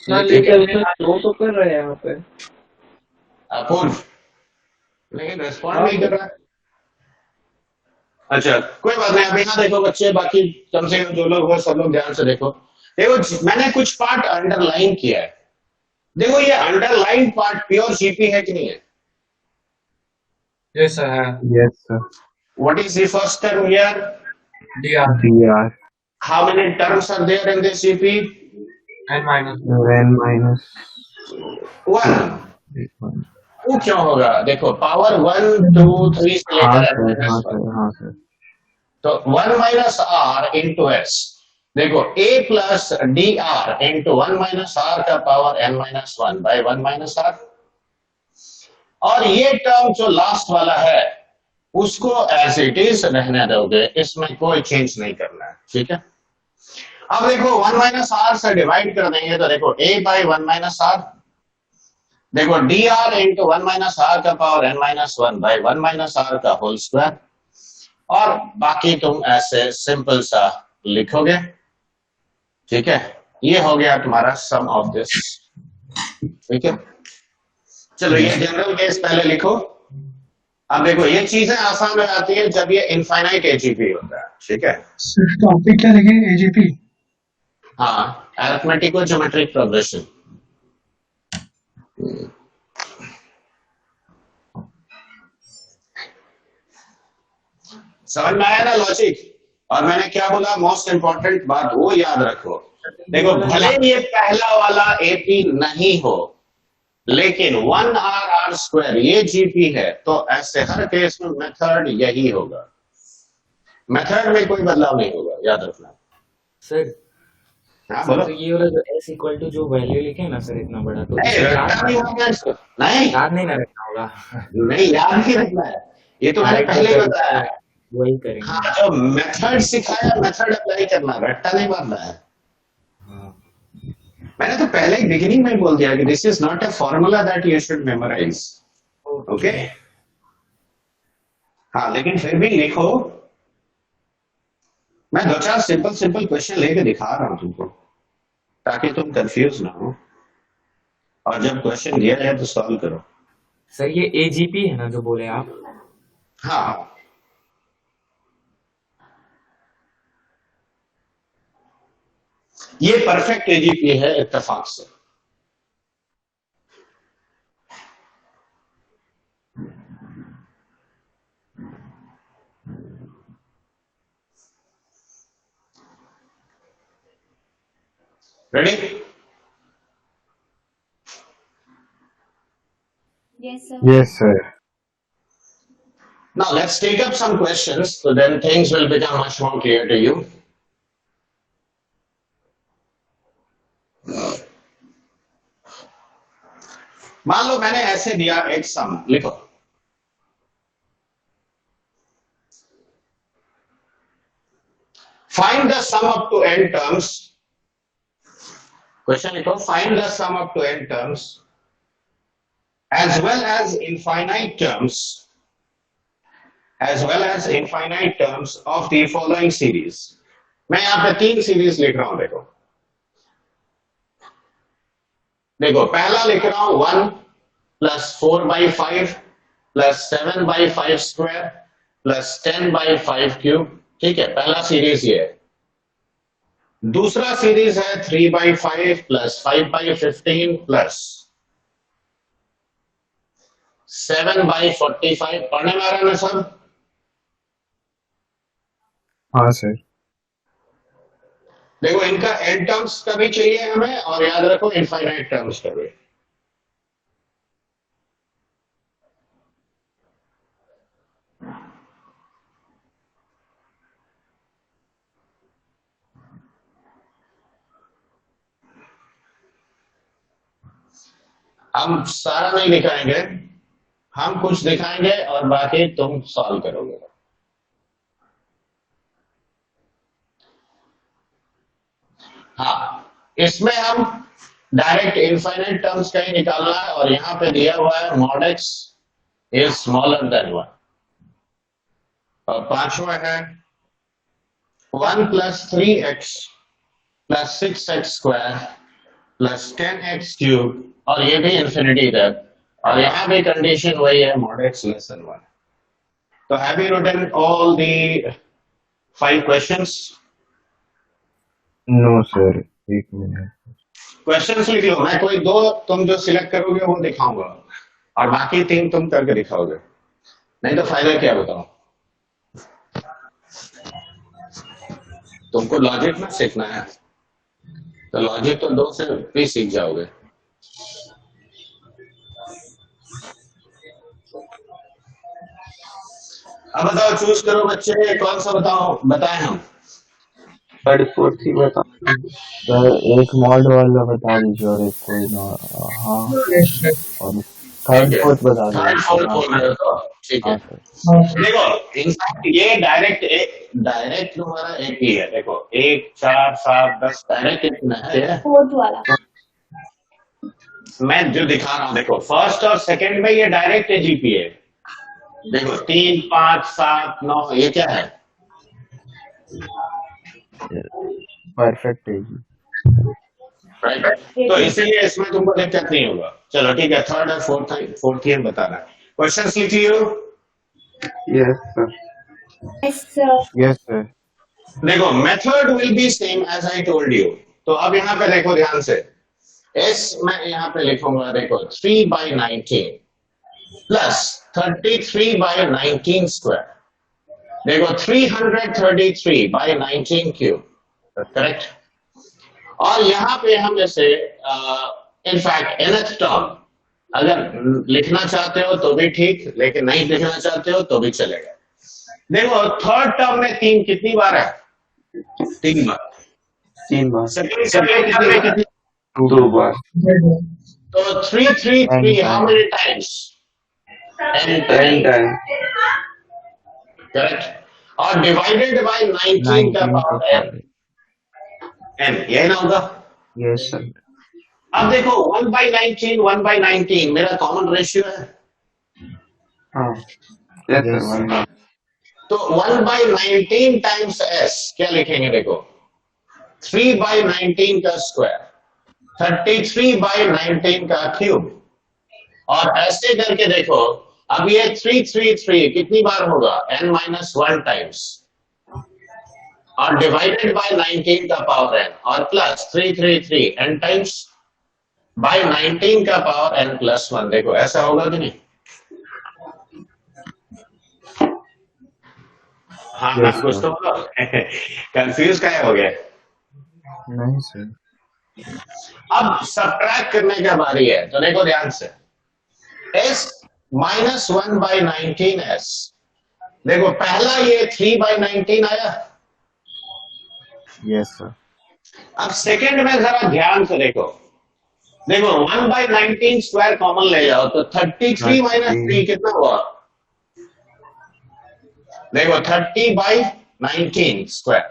सर लेकिन उसमें शो तो कर रहे हैं यहाँ पे। अपूर्व लेकिन रेस्पॉन्ड नहीं कर रहा है। अच्छा कोई बात नहीं, अब यहाँ देखो बच्चे, बाकी कम से कम जो लोग हो सब लोग ध्यान से देखो. देखो मैंने कुछ पार्ट अंडरलाइन किया है. देखो ये अंडरलाइन पार्ट प्योर जीपी है कि नहीं है? Yes, sir. Yes sir. What is the first term here? dr dr How many terms are there in this GP? n minus n minus 1. वो क्यों होगा? देखो पावर 1 2 3 से हाँ लेकर सर, हाँ n-1. सर, हाँ सर। तो 1 माइनस आर इंटू एस. देखो a plus D R into 1 minus R का power n minus 1 by 1 minus R. और ये टर्म जो लास्ट वाला है उसको एज इट इज रहने दोगे, इसमें कोई चेंज नहीं करना है, ठीक है? अब देखो 1 माइनस आर से डिवाइड कर देंगे तो देखो a बाई 1 माइनस आर. देखो D R into 1 minus R का power n minus 1 by 1 minus R का होल स्क्वायर. और बाकी तुम ऐसे सिंपल सा लिखोगे, ठीक है? ये हो गया तुम्हारा सम ऑफ दिस, ठीक है? चलो ये जनरल केस पहले लिखो. अब देखो ये चीजें आसान हो जाती है जब ये इनफाइनाइट एजीपी होता है, ठीक है? सिर्फ टॉपिक क्या लिखे, एजीपी? हाँ, अरिथमेटिक और ज्योमेट्रिक प्रोग्रेशन. समझ में आया ना लॉजिक? और मैंने क्या बोला, मोस्ट इंपॉर्टेंट बात वो याद रखो. देखो भले ये पहला वाला एपी नहीं हो, लेकिन 1 आर आर स्क्वायर ये जीपी है, तो ऐसे हर केस में मेथड यही होगा. मेथड में कोई बदलाव नहीं होगा, याद रखना. सर हाँ बोलो. तो ये वाला जो s इक्वल टू जो वैल्यू लिखे हैं ना सर इतना बड़ा, तो नहीं, इसको रटना नहीं होगा इसको. नहीं याद नहीं ना रखना होगा। नहीं, याद नहीं रखना है, ये तो मैंने पहले ही बताया है. वही करेंगे। हाँ, जो मेथड सिखाया मेथड अप्लाई करना, रट्टा नहीं मारना है. मैंने तो पहले ही बिगिनिंग में बोल दिया कि this is not a formula that you should memorise, okay? हाँ लेकिन फिर भी लिखो. मैं 2-4 सिंपल क्वेश्चन लेके दिखा रहा हूं तुमको, ताकि तुम कंफ्यूज ना हो, और जब क्वेश्चन दिया जाए तो सॉल्व करो. सर ये एजीपी है ना जो बोले आप? हाँ ये परफेक्ट एजीपी है इत्तेफाक से. Ready? Yes, sir. Yes sir. Now let's take up some questions, so then things will become much more clear to you. मान लो मैंने ऐसे दिया एक सम, लिखो. Find the sum up to n terms. Question लिखो. Find the sum up to n terms as well as infinite terms of the following series. मैं यहाँ पे 3 सीरीज लिख रहा हूं. देखो पहला लिख रहा हूं 1 + 4/5 प्लस 7/5 स्क्वायर प्लस 10/5 क्यूब। ठीक है, पहला सीरीज ये है। दूसरा सीरीज है 3/5 प्लस 5/15 प्लस 7/45। पढ़ने में आ रहा है ना सब? हाँ सर। देखो इनका एन टर्म्स का भी चाहिए हमें, और याद रखो इनफाइनाइट टर्म्स का भी। हम सारा नहीं दिखाएंगे, हम कुछ दिखाएंगे और बाकी तुम सॉल्व करोगे। हाँ, इसमें हम डायरेक्ट इनफाइनाइट टर्म्स का ही निकालना है, और यहां पे दिया हुआ है mod x is smaller than 1। और पांचवा है 1 plus 3x plus 6x square plus 10x cube, और ये भी इंफिनिटी तक। और यहां भी कंडीशन वही है, मॉड एक्स लेस देन 1। तो have you written all the 5 questions? No sir, एक मिनट। क्वेश्चंस लिख लो, मैं कोई 2 तुम जो सिलेक्ट करोगे वो दिखाऊंगा, और बाकी 3 तुम करके दिखाओगे। नहीं तो फायदा क्या बताओ? तुमको लॉजिक में सीखना है, तो लॉजिक तो 2 से भी सीख जाओगे। अब बताओ, चूज करो बच्चे, कौन सा बताएं हम? थर्ड फोर्थ ही बता। सर एक मॉड वाला बता दीजिए और एक कोई ना। हाँ, और थर्ड फोर्थ बता थर्ड फोर्थ बोल रहे हो तो ठीक है। हाँ सर। देखो इनफैक्ट ये डायरेक्ट तुम्हारा एक ही है। देखो 1 4 7 10 डायरेक्ट इतना है। फोर्थ वाला मैं जो दिखा रहा हूँ, देखो फर्स्ट और सेकंड में ये डायरेक्ट है जीपीए। देखो 3 5 7 9 ये क्या है? परफेक्ट है जी। राइट, तो इसीलिए इसमें तुमको दिक्कत नहीं होगा। चलो ठीक है, थर्ड और फोर्थ ही बताना। क्वेश्चन लिखिए। Yes sir. Yes sir. Yes sir. देखो method will be same as I told you. तो अब यहाँ पे देखो ध्यान से, एस मैं यहाँ पे लिखूंगा, देखो 3/19 प्लस 33/19 स्क्वायर। देखो 333/19 क्यूब, करेक्ट। और यहाँ पे हम जैसे इनफैक्ट nth टर्म अगर लिखना चाहते हो तो भी ठीक, लेकिन नहीं लिखना चाहते हो तो भी चलेगा। देखो थर्ड टर्म में 3 कितनी बार है? 3 बार। 3 बार। सेकंड टर्म में कितनी? 2 बार। तो 333 how many times? n time. Correct. और डिवाइडेड बाय 19 का पावर n, यही ना होगा? Yes sir. अब देखो 1/19 मेरा कॉमन रेशियो है। हाँ यस सर। तो 1/19 टाइम्स s क्या लिखेंगे? देखो 3/19 का स्क्वायर, 33/19 का क्यूब, और ऐसे करके देखो। अब ये 333 कितनी बार होगा? n-1 टाइम्स, और डिवाइडेड बाय 19 का पावर n, और प्लस 333 n टाइम्स बाय 19 का पावर n प्लस 1। देखो ऐसा होगा कि नहीं? हाँ Yes, कुछ तो कंफ्यूज क्या हो गया? नहीं सर। अब सब्ट्रैक्ट करने का बारी है, तो देखो ध्यान से, s -1/19 s। देखो पहला ये 3/19 आया। Yes sir. अब सेकंड में जरा ध्यान से देखो, 1/19 स्क्वायर कॉमन ले जाओ तो 33 - 3 कितना हुआ? देखो 30/19 स्क्वायर।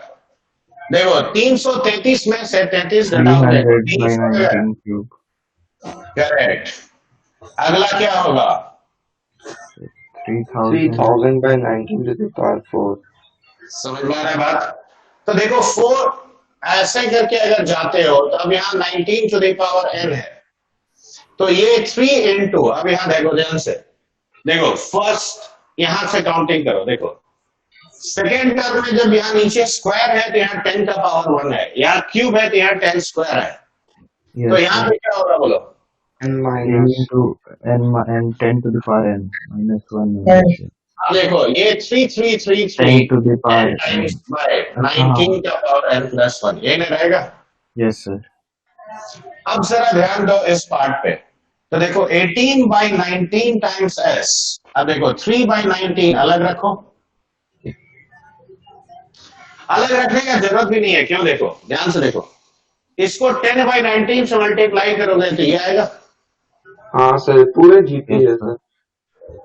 देखो 333 में से 33 घटाओगे तो 300/19 क्यूब। करेक्ट। अगला क्या होगा? 3000/19 to the power 4। समझ में आ रहा है बात? तो देखो 4 ऐसे करके अगर जाते हो तो अब यहाँ 19 to the power n है, तो ये 3 into, अब यहाँ देखो ध्यान से, देखो फर्स्ट यहां से काउंटिंग करो, देखो सेकेंड टर्म में जब यहाँ नीचे स्क्वायर है तो यहाँ 10 का पावर 1 है, यहाँ क्यूब है तो यहाँ 10 स्क्वायर है, तो Yes, यहाँ sir. पे क्या होगा बोलो? n A minus into n 10 to the power n minus 1 N. minus अब देखो ये 10 to the power n. Times bye 19 का पावर n प्लस 1, ये नहीं रहेगा? Yes, sir. अब जरा ध्यान दो इस पार्ट पे, तो देखो 18 बाई 19 टाइम्स s, अब देखो 3 बाई 19 अलग रखो, अलग रखने का जरूरत भी नहीं है, क्यों? देखो ध्यान से देखो, इसको 10 बाई 19 से मल्टीप्लाई करोगे तो ये आएगा, हाँ सर पूरे जीपी है सर।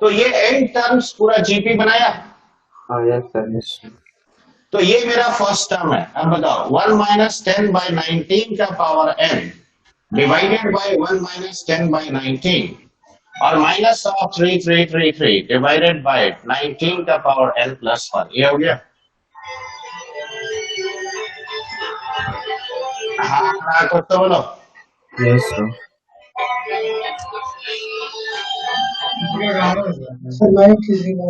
तो ये n टर्म्स पूरा जीपी बनाया, हाँ यस सर। Yes, sir. तो ये मेरा फर्स्ट टर्म है। अब बताओ 1 माइनस 10 बाई 19 का power n divided by 1 minus 10 by 19 और माइनस ऑफ 3333 डिवाइडेड बाई 19 का पावर n प्लस 1, ये हो गया। हाँ कुछ तो बोलो। Yes, sir. सर मैं किसी का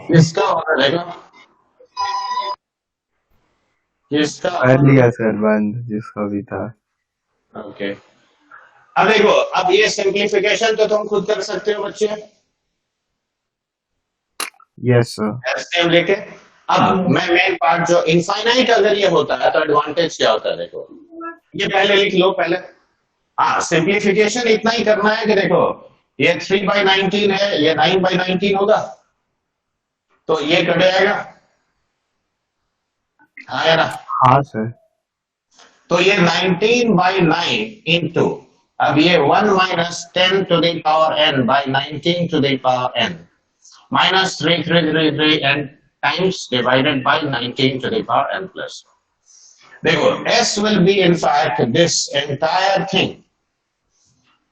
किसका हो रहा है देखो, किसका? कर लिया सर बंद जिसका भी था। ओके अब देखो, अब ये सिंप्लीफिकेशन तो तुम खुद कर सकते हो बच्चे, Yes, sir. एसटीएम लेके। अब मैं मेन पार्ट जो इनफाइनाइट अगर ये होता है तो एडवांटेज क्या होता है, देखो ये पहले लिख लो पहले। हाँ सिंप्लीफिकेशन इतना ही करना है कि देखो ये 3 बाई 19 है, ये 9 बाई 19 होगा, तो ये कट जाएगा, हाँ ना? हाँ सर। तो ये 19 बाई 9 इंटू, अब ये 1 minus 10 to the power n by 19 to the power n minus 3333 n times divided by 19 to the power n plus. देखो s will be in fact this entire thing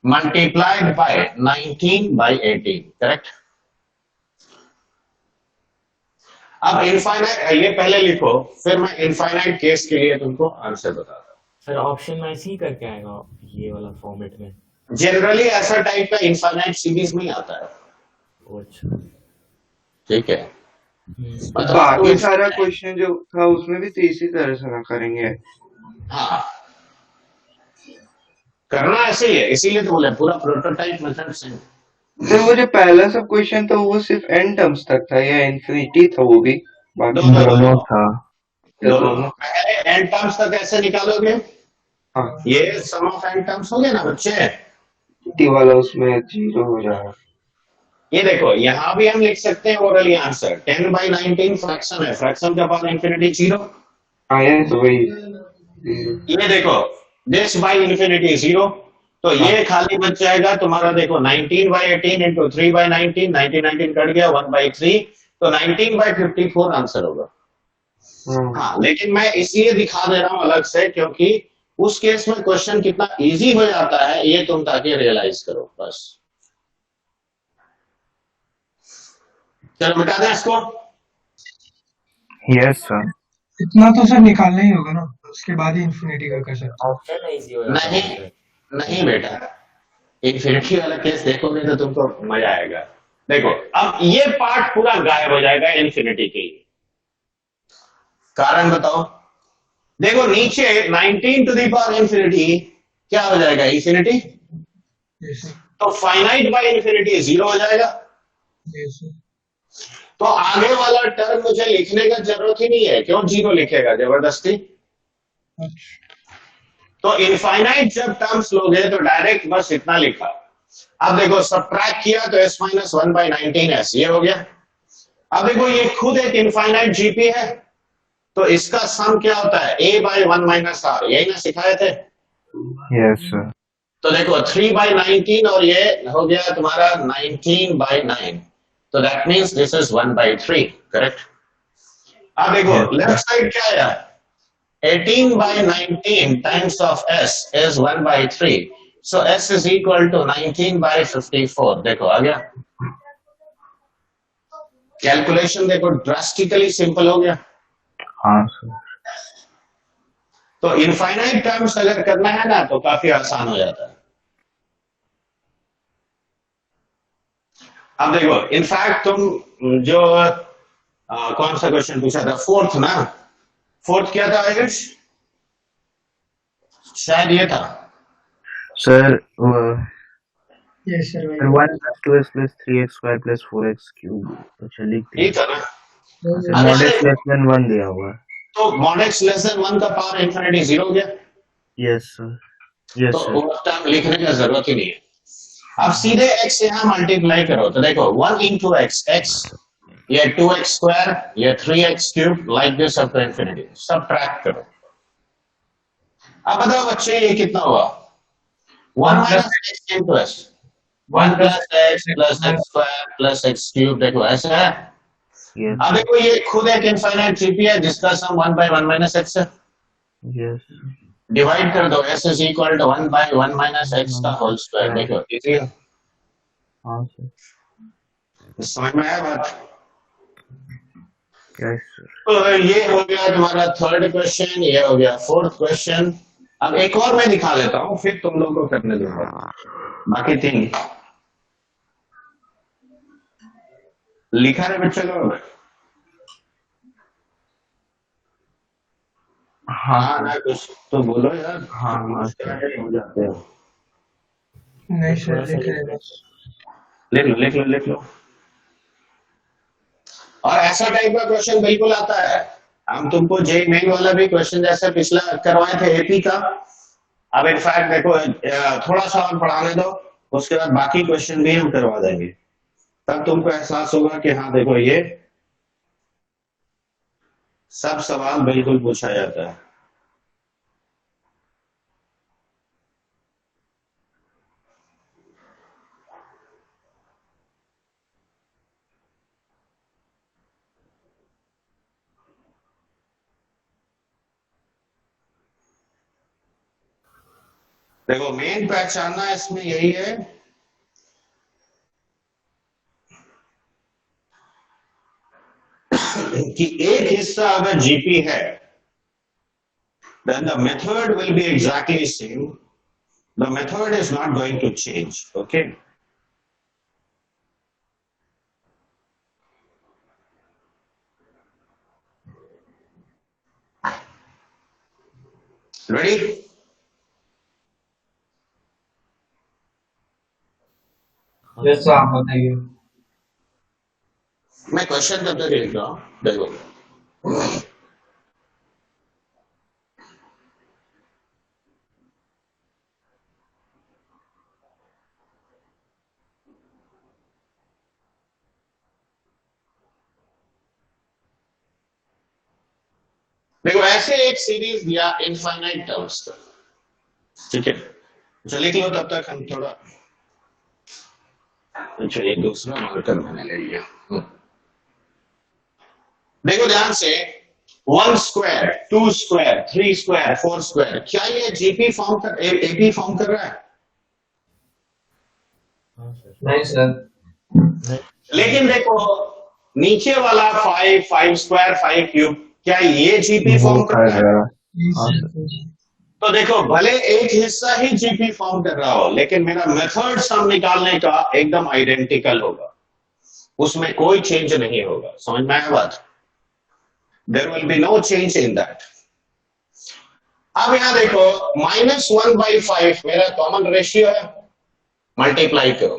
multiplied by 19 by 18, correct? अब infinite ये पहले लिखो, फिर मैं infinite case के लिए तुमको आंसर बताता हूँ। सर ऑप्शन में ऐसे ही करके आएगा ये वाला फॉर्मेट में? जनरली ऐसा टाइप का इनफाइनाइट सीरीज में आता है, ओ, अच्छा। ठीक है। मतलब बाकी सारा क्वेश्चन जो था उसमें भी तो इसी तरह से ना करेंगे। हाँ करना ऐसे ही है, इसीलिए तो बोले पूरा प्रोटोटाइप मेथड से। तो वो जो पहला सब क्वेश्चन था वो सिर्फ एन टर्म्स तक था या इन्फिनिटी था वो भी? बाकी दोनों था। दोनों पहले एन टर्म्स तक ऐसे निकालोगे, हाँ ये सम ऑफ एन टर्म्स हो गए ना बच्चे, टी वाला उसमें 0 हो जाएगा। ये देखो यहाँ भी हम लिख सकते हैं ओरली आंसर, 10 बाई 19 फ्रैक्शन है, फ्रैक्शन का पावर इंफिनिटी 0। हाँ ये तो वही ये देखो दिस बाई इंफिनिटी 0, तो ये खाली बच जाएगा तुम्हारा, देखो 19 बाई 18 इंटू 3 बाई 19, 19 कट गया 1 बाई 3, तो 19 बाई 54 आंसर होगा। हाँ लेकिन मैं इसलिए दिखा दे रहा हूं अलग से क्योंकि उस केस में क्वेश्चन कितना इजी हो जाता है ये तुम ताकि रियलाइज करो बस। चलो मिटा दें इसको। Yes, sir. इतना तो सर निकालना ही होगा ना, उसके बाद ही इन्फिनिटी का कर सकते ऑप्शन इजी हो जाता नहीं है। नहीं बेटा, इन्फिनिटी वाला केस देखोगे तो तुमको मजा आएगा। देखो अब ये पार्ट पूरा गायब हो जाएगा इन्फिनिटी के, कारण बताओ। देखो नीचे 19 टू द पावर इंफिनिटी क्या हो जाएगा, इंफिनिटी, हैं। तो फाइनाइट बाय इंफिनिटी 0 हो जाएगा। तो आगे वाला टर्म मुझे लिखने का जरूरत ही नहीं है, क्यों 0 लिखेगा जबरदस्ती। तो इनफाइनाइट जब टर्म्स लोगे तो डायरेक्ट बस इतना लिखा। अब देखो सबट्रैक्ट किया तो s माइनस 1 बाई 19s ये हो गया। अब देखो ये खुद एक इनफाइनाइट जीपी है, तो इसका सम क्या होता है, a बाई 1 माइनस r, यही ना सिखाए थे। Yes, sir. तो देखो 3 बाई 19 और ये हो गया तुम्हारा 19 बाई 9, तो that means this is 1 by 3, correct. अब देखो लेफ्ट साइड क्या आया, 18 by 19 times of s is 1 by 3. So s is equal to 19 by 54. देखो आ गया, कैलकुलेशन देखो ड्रास्टिकली सिंपल हो गया। हाँ सर। तो इनफाइनाइट टर्म्स अगर करना है ना तो काफी आसान हो जाता है। अब देखो इनफैक्ट तुम जो कौन सा क्वेश्चन पूछा था, फोर्थ ना, फोर्थ क्या था आयुष? शायद ये था। सर यस सर वही 1 plus 2x plus 3x square plus 4x cube, अच्छा लिख ये दिया। था ना। Sir mod x less than 1 दिया हुआ है। तो mod x लेस देन 1 का पावर इंफिनिटी 0 हो गया, यस सर, यस तो सर। उस टाइम लिखने की जरूरत ही नहीं है। अब सीधे x से यहाँ मल्टीप्लाई करो तो देखो 1 into x, ये 2x स्क्वायर, ये 3x cube, like this up to infinity, subtract करो। अब बताओ बच्चे ये कितना हुआ? 1 minus x into s, 1 plus x plus x square plus x cube, देखो ऐसा है। यस अब देखो ये खुद एक इनफाइनाइट जीपी है जिसका सम 1 by 1 minus x है। यस डिवाइड कर दो, s is equal to 1 by 1 minus x का होल स्क्वायर, देखो इजी है। हाँ सर। समझ में आया बात? Yes sir. तो ये हो गया तुम्हारा थर्ड क्वेश्चन, ये हो गया फोर्थ क्वेश्चन। अब एक और मैं दिखा देता हूँ, फिर तुम लोगों को करने दूंगा बाकी तीन। लिखा है बच्चे लोग? हाँ ना, कुछ तो बोलो यार। हाँ हाँ सर। हो जाते हैं। नहीं सर लिख रहे हैं। लिख लो लिख लो लिख लो। और ऐसा टाइप का क्वेश्चन बिल्कुल आता है। हम तुमको जेई मेन वाला भी क्वेश्चन जैसे पिछला करवाए थे एपी का, अब इनफैक्ट देखो थोड़ा सा और पढ़ाने दो, उसके बाद बाकी क्वेश्चन भी हम करवा देंगे, तब तुमको एहसास होगा कि हाँ देखो ये सब सवाल बिल्कुल पूछा जाता है। देखो मेन पहचानना इसमें यही है कि एक हिस्सा अगर जीपी है, then the method will be exactly same. The method is not going to change. Okay. Ready? Yes sir आप बताइए। मैं क्वेश्चन तब तक लिख रहा हूं, देखो देखो ऐसे एक सीरीज दिया इनफाइनाइट टर्म्स का, ठीक है। अच्छा लिख लो तब तक हम थोड़ा, अच्छा ये दूसरा मार्कर मैंने ले लिया। देखो ध्यान से, 1 स्क्वायर, 2 स्क्वायर, 3 स्क्वायर, 4 स्क्वायर, क्या ये जीपी फॉर्म कर, एपी फॉर्म कर रहा है? नहीं सर। लेकिन देखो नीचे वाला 5 स्क्वायर, 5 क्यूब, क्या ये जीपी फॉर्म कर रहा है? तो देखो भले एक हिस्सा ही जीपी फॉर्म कर रहा हो, लेकिन मेरा मेथड सम निकालने का एकदम आइडेंटिकल होगा, उसमें कोई चेंज नहीं होगा। समझ में आया बात? There will be no change in that. अब यहां देखो -1/5 मेरा कॉमन रेशियो है, मल्टीप्लाई करो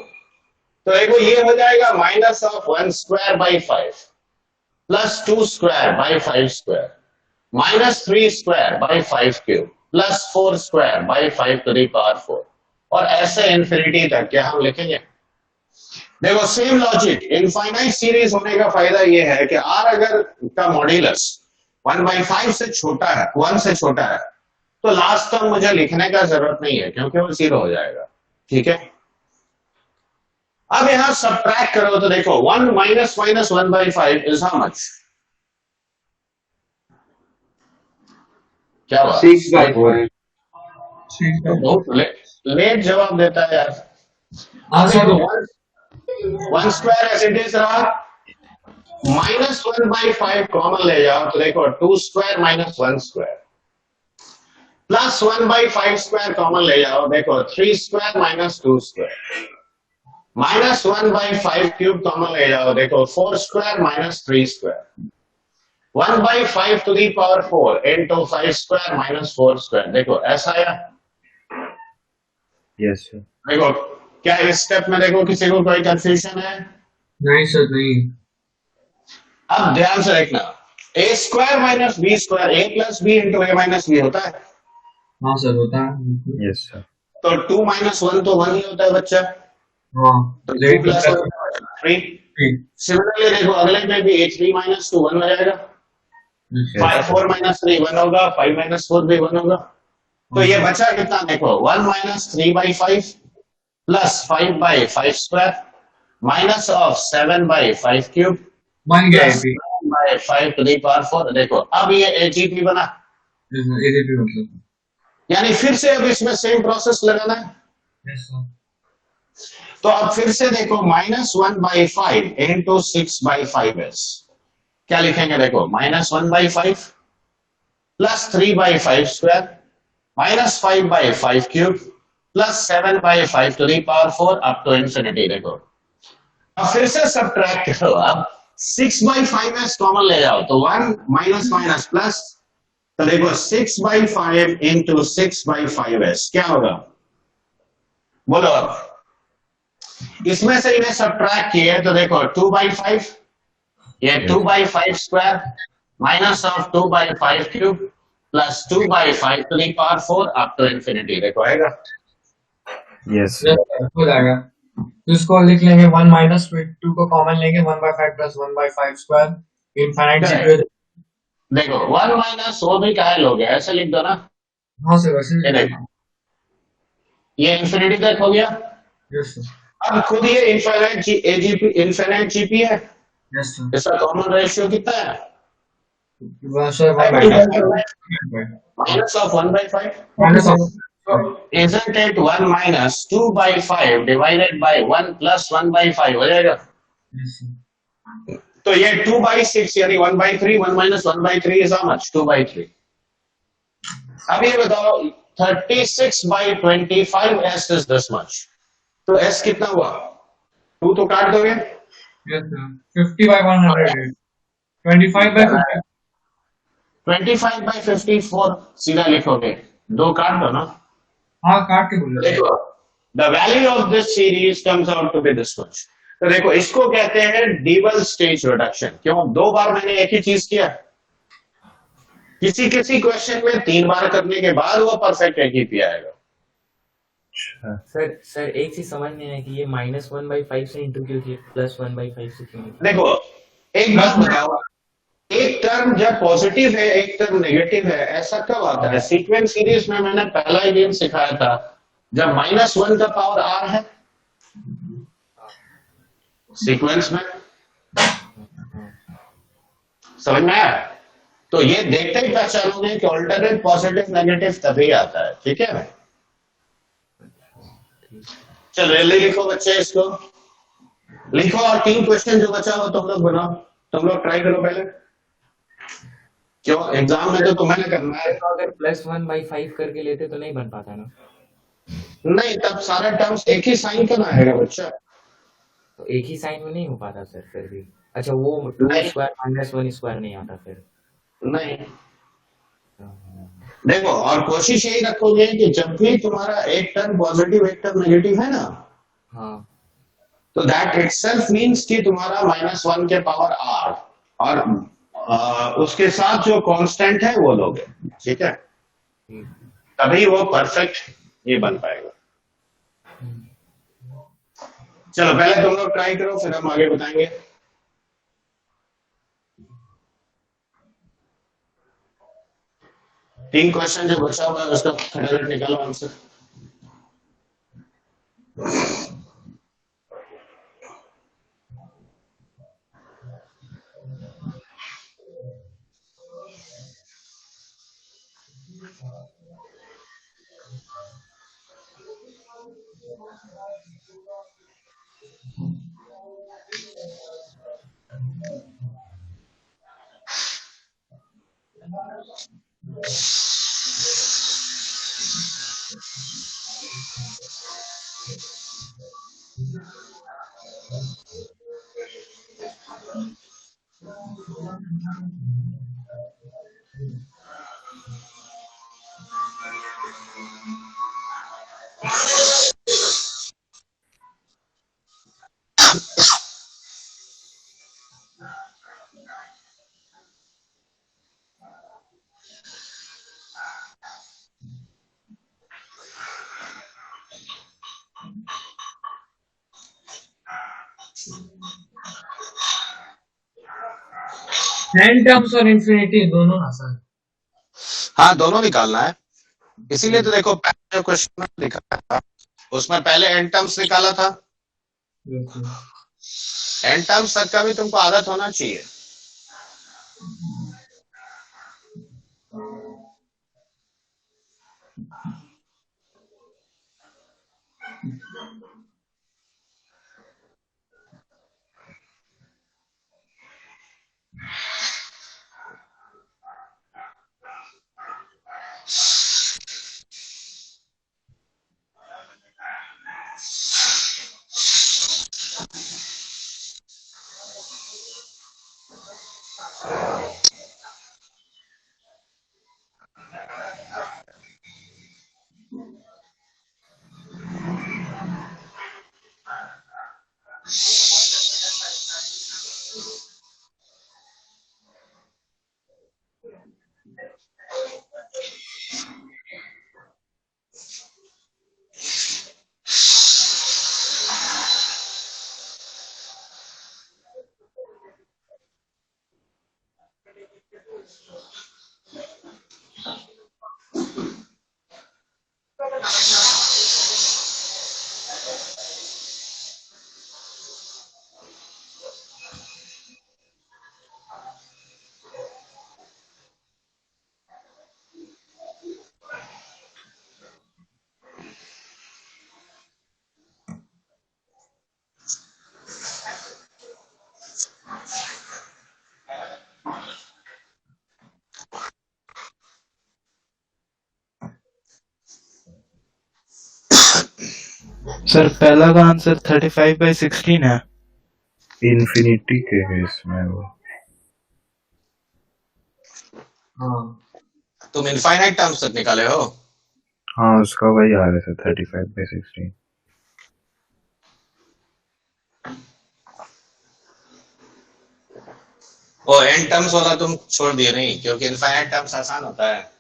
तो देखो ये हो जाएगा -1 square by 5 plus 2 square by 5 square -3 square by 5 cube plus 4 square by 5 to the power 4, और ऐसे इंफिनिटी तक क्या हम लिखेंगे। देखो सेम लॉजिक, इनफाइनाइट सीरीज होने का फायदा ये है कि आर अगर का मॉड्यूलस 1/5 से छोटा है, 1 से छोटा है, तो लास्ट टर्म मुझे लिखने का जरूरत नहीं है क्योंकि वो 0 हो जाएगा। ठीक है, अब यहां सबट्रैक्ट करो तो देखो 1 minus 1/5 इज हाउ मच? क्या बात? 6/5। बहुत लेट जवाब देता है यार। हाँ sir. 1 square as it is रहा, -1/5 कॉमन ले जाओ तो देखो 2 square -1 square plus 1/5 square common ले जाओ, देखो 3 स्क्वायर -2 स्क्वायर -1/5 क्यूब कॉमन ले जाओ, देखो 4 square minus 3 square, 1/5 to the power 4 into 5 square minus 4 square, देखो ऐसा आया। Yes sir. देखो क्या इस स्टेप में देखो किसी को कोई कंफ्यूजन है? नहीं सर, नहीं। अब ध्यान से देखना, ए स्क्वायर माइनस बी स्क्वायर, ए प्लस बी इंटू ए माइनस बी होता है। हाँ सर, होता है। Yes sir. तो 2 - 1 तो 1 ही होता है बच्चा, हाँ, तो तो 2 + 1 3। सिमिलरली देखो अगले में भी ए 3 - 2 1 हो जाएगा, 4 - 3 1 होगा, 5 - 4 भी 1 होगा। तो ये बचा कितना देखो, 1 - 3/5 plus 5/5 square minus of 7/5 cube बन गया प्लस 5 टू दी पावर 4। देखो अब ये एजीपी बना, एजीपी मतलब। यानी फिर से अब इसमें सेम प्रोसेस लगाना है। Yes sir. तो अब फिर से देखो -1/5 इंटू 6/5s, क्या लिखेंगे देखो, -1/5 plus 3/5 square minus 5/5 cube plus 7/5 to the power 4 up to infinity. देखो अब फिर से सब्ट्रैक्ट करो, अब 6/5s कॉमन ले जाओ, तो 1 माइनस माइनस प्लस, तो देखो 6/5 इंटू 6/5s क्या होगा, बोलो। अब इसमें से इन्हें सब्ट्रैक्ट किए तो देखो 2/5, ये 2/5 square minus of 2/5 cube plus 2/5 to the power 4 up to infinity. देखो आएगा। यस यस सर, हो जाएगा। तो इसको लिख लेंगे 1 माइनस 2 को कॉमन लेंगे, 1/5 प्लस 1/5 स्क्वायर इनफाइनाइट जीपी। देखो 1 माइनस वो भी कायल हो गया, ऐसे लिख दो ना। हाँ सर, वैसे ये ही। देखो ये इंफिनिटी तक हो गया। Yes sir. अब खुद ये इनफाइनाइट एजीपी इनफाइनाइट जीपी है, यस सर। इसका कॉमन रेशियो कितना है, sir 1/5 minus of 1/5। Minus of. Isn't it 1 minus 2/5 divided by 1 plus 1/5 हो जाएगा। Yes sir. तो ये 2/6 यानी 1/3, 1 minus 1/3 is how much, 2/3। अब ये बताओ 36/25 s is this much, तो s कितना हुआ, 2 तो काट दोगे, यस सर। 50/100 25/50। 25/54 सीधा लिखोगे, 2 काट दो ना। हाँ, काट के बोलो। देखो the value of this series comes out to be this much. तो देखो इसको कहते हैं डबल स्टेज रिडक्शन। क्यों, 2 बार मैंने एक ही चीज किया, किसी किसी क्वेश्चन में 3 बार करने के बाद वो परफेक्ट एजीपी आएगा। सर एक चीज समझ नहीं आया कि ये -1/5 से इंटू क्यों किया, +1/5 से क्यों नहीं? देखो एक बात बताओ, एक टर्म जब पॉजिटिव है एक टर्म नेगेटिव है, ऐसा कब आता है? सीक्वेंस सीरीज में मैंने पहला ही दिन सिखाया था, जब -1 का पावर r है सीक्वेंस में, समझ में आया? तो ये देखते ही पहचानोगे कि ऑल्टरनेट पॉजिटिव नेगेटिव तभी आता है, ठीक है। चलो जल्दी लिखो बच्चे, इसको लिखो और 3 क्वेश्चन जो बचा हो तुम लोग बनाओ, तुम लोग ट्राई करो पहले, क्यों एग्जाम में तो तुम्हें करना है। अगर +1/5 करके लेते तो नहीं बन पाता ना। नहीं, तब सारे टर्म्स एक ही साइन का ना आएगा बच्चा, तो एक ही साइन में नहीं हो पाता सर फिर भी। अच्छा वो 2 नहीं। स्क्वायर -1 स्क्वायर नहीं आता फिर। नहीं देखो, और कोशिश यही रखोगे कि जब भी तुम्हारा एक टर्म पॉजिटिव एक टर्म नेगेटिव है ना, हाँ तो दैट इटसेल्फ मींस कि तुम्हारा -1 के पावर r और उसके साथ जो कांस्टेंट है वो लोगे, ठीक है, तभी वो परफेक्ट ये बन पाएगा। चलो पहले तुम लोग ट्राई करो, फिर हम आगे बताएंगे। तीन क्वेश्चन जो बचा हुआ है उसका फटाफट निकालो आंसर। एन टर्म्स और इन्फिनिटी दोनों ना सर? हाँ, दोनों निकालना है। इसीलिए तो देखो पहले क्वेश्चन में लिखा था, उसमें पहले एन टर्म्स निकाला था। एन टर्म्स तक का भी तुमको आदत होना चाहिए। सर पहला का आंसर 35/16 है। इन्फिनिटी के है इसमें वो। हाँ तुम इनफाइनाइट टर्म्स तक निकाले हो? हाँ उसका वही आ रहा है 35/16। वो एन टर्म्स वाला तुम छोड़ दिए नहीं, क्योंकि इनफाइनाइट टर्म्स आसान होता है।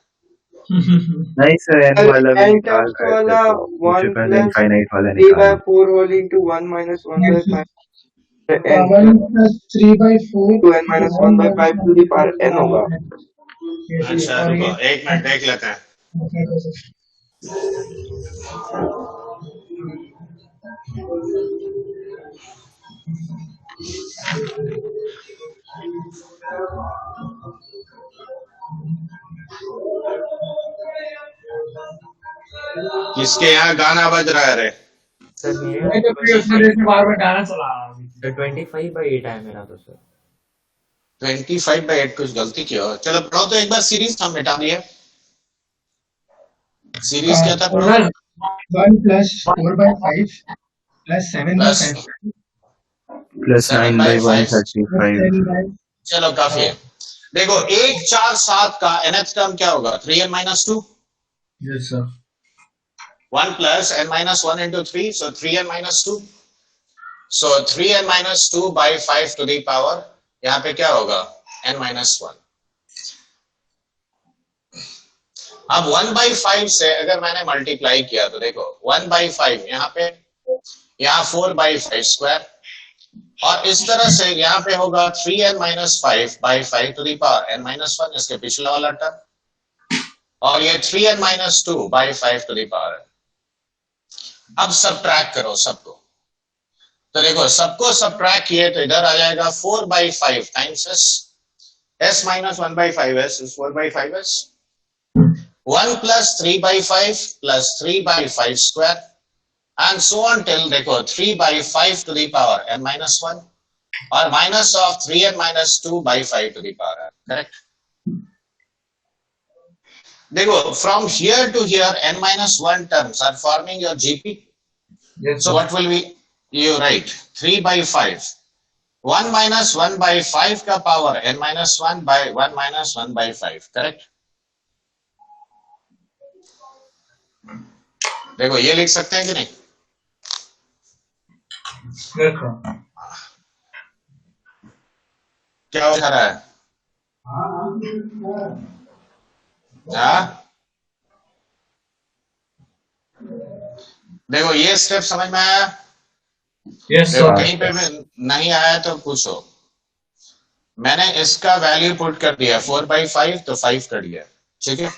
नहीं सर एन वाला भी एन निकाल टर्म्स रहे थे वाला तो मुझे 1 पहले प्लस इनफाइनाइट वाला 3/4 निकाल। Whole into 1 minus 1/5 1 plus 3/4 to n minus 1/5 to the power n होगा। अच्छा और रुको, ये एक मिनट देख लेते हैं। किसके यहाँ गाना बज रहा है रे? सर मेरे मैं तो फ्री उसमें जैसे बार बार गाना चला रहा हूँ। 25/8 है मेरा तो सर। 25/8 कुछ गलती की हो। चलो पढ़ो तो एक बार सीरीज हम मिटा दिए। सीरीज क्या था पढ़ो? 1 plus 4/5 plus 7/5 प्लस 7/5 9/135। चलो काफी है। देखो 1 4 7 का nth टर्म क्या होगा? 3n-2। Yes sir. 1 plus n-1 into 3, so 3n-2. So 3n-2 by 5 to the power, यहाँ पे क्या होगा? n-1। अब 1/5 से अगर मैंने मल्टीप्लाई किया तो देखो 1/5 यहाँ पे, यहाँ 4/5², और इस तरह से यहाँ पे होगा 3n-5 by 5 to the power n-1, इसके पिछला वाला टर्म, और ये 3n-2 by 5 to the power। अब सबट्रैक्ट करो सबको, तो देखो सबको सबट्रैक्ट किए तो इधर आ जाएगा 4/5 times s minus 1/5s is 4/5s, 1 plus 3/5 plus 3/5² and so on till देखो 3/5 to the power n-1 और minus of 3n-2 by 5 to the power, correct? देखो from here to here n-1 terms are forming your GP. Yes, So what will be, you write 3/5, 1 minus 1 by 5 का power n minus 1 by 1 minus 1 by 5, correct? देखो ये लिख सकते हैं कि नहीं? Yes, sir. क्या हो जा रहा है? हाँ? देखो ये स्टेप समझ में आया? Yes, देखो sir. कहीं पे भी नहीं आया तो पूछो। मैंने इसका वैल्यू पुट कर दिया 4/5 तो 5 कर दिया, ठीक है?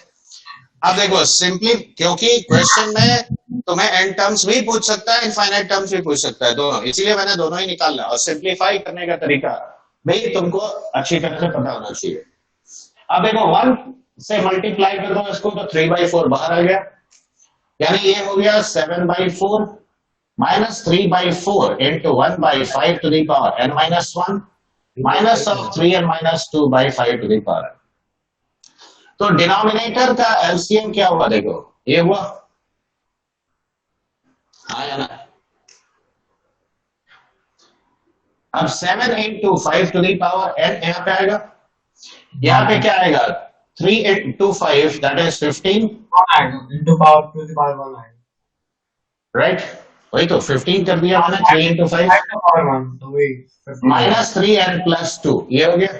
अब देखो सिंपली, क्योंकि क्वेश्चन में तुम्हें एन टर्म्स भी पूछ सकता है, इनफाइनाइट टर्म्स भी पूछ सकता है, दोनों, इसीलिए मैंने दोनों ही निकालना। और सिंप्लीफाई करने का तरीका भाई तुमको अच्छी तरह से पता होना चाहिए। अब देखो 1 से मल्टीप्लाई कर दो इसको तो 3/4 बाहर आ गया, यानी ये हो गया 7/4 minus 3/4 into 1/5 to the power n minus 1 minus of 3n minus 2 by 5 to the power n। तो डिनोमिनेटर का एलसीएम क्या हुआ? देखो ये हुआ, हाँ या ना? अब 7 into 5 to the power n यहाँ पे आएगा, यहाँ पे क्या आएगा? 3 into 5 that is 15, Into power to the power 1 आएगा. राइट? वही तो 15 कर दिया मैंने, 3 into 5 Power 1, तो वही 15. minus 3n plus 2, ये हो गया।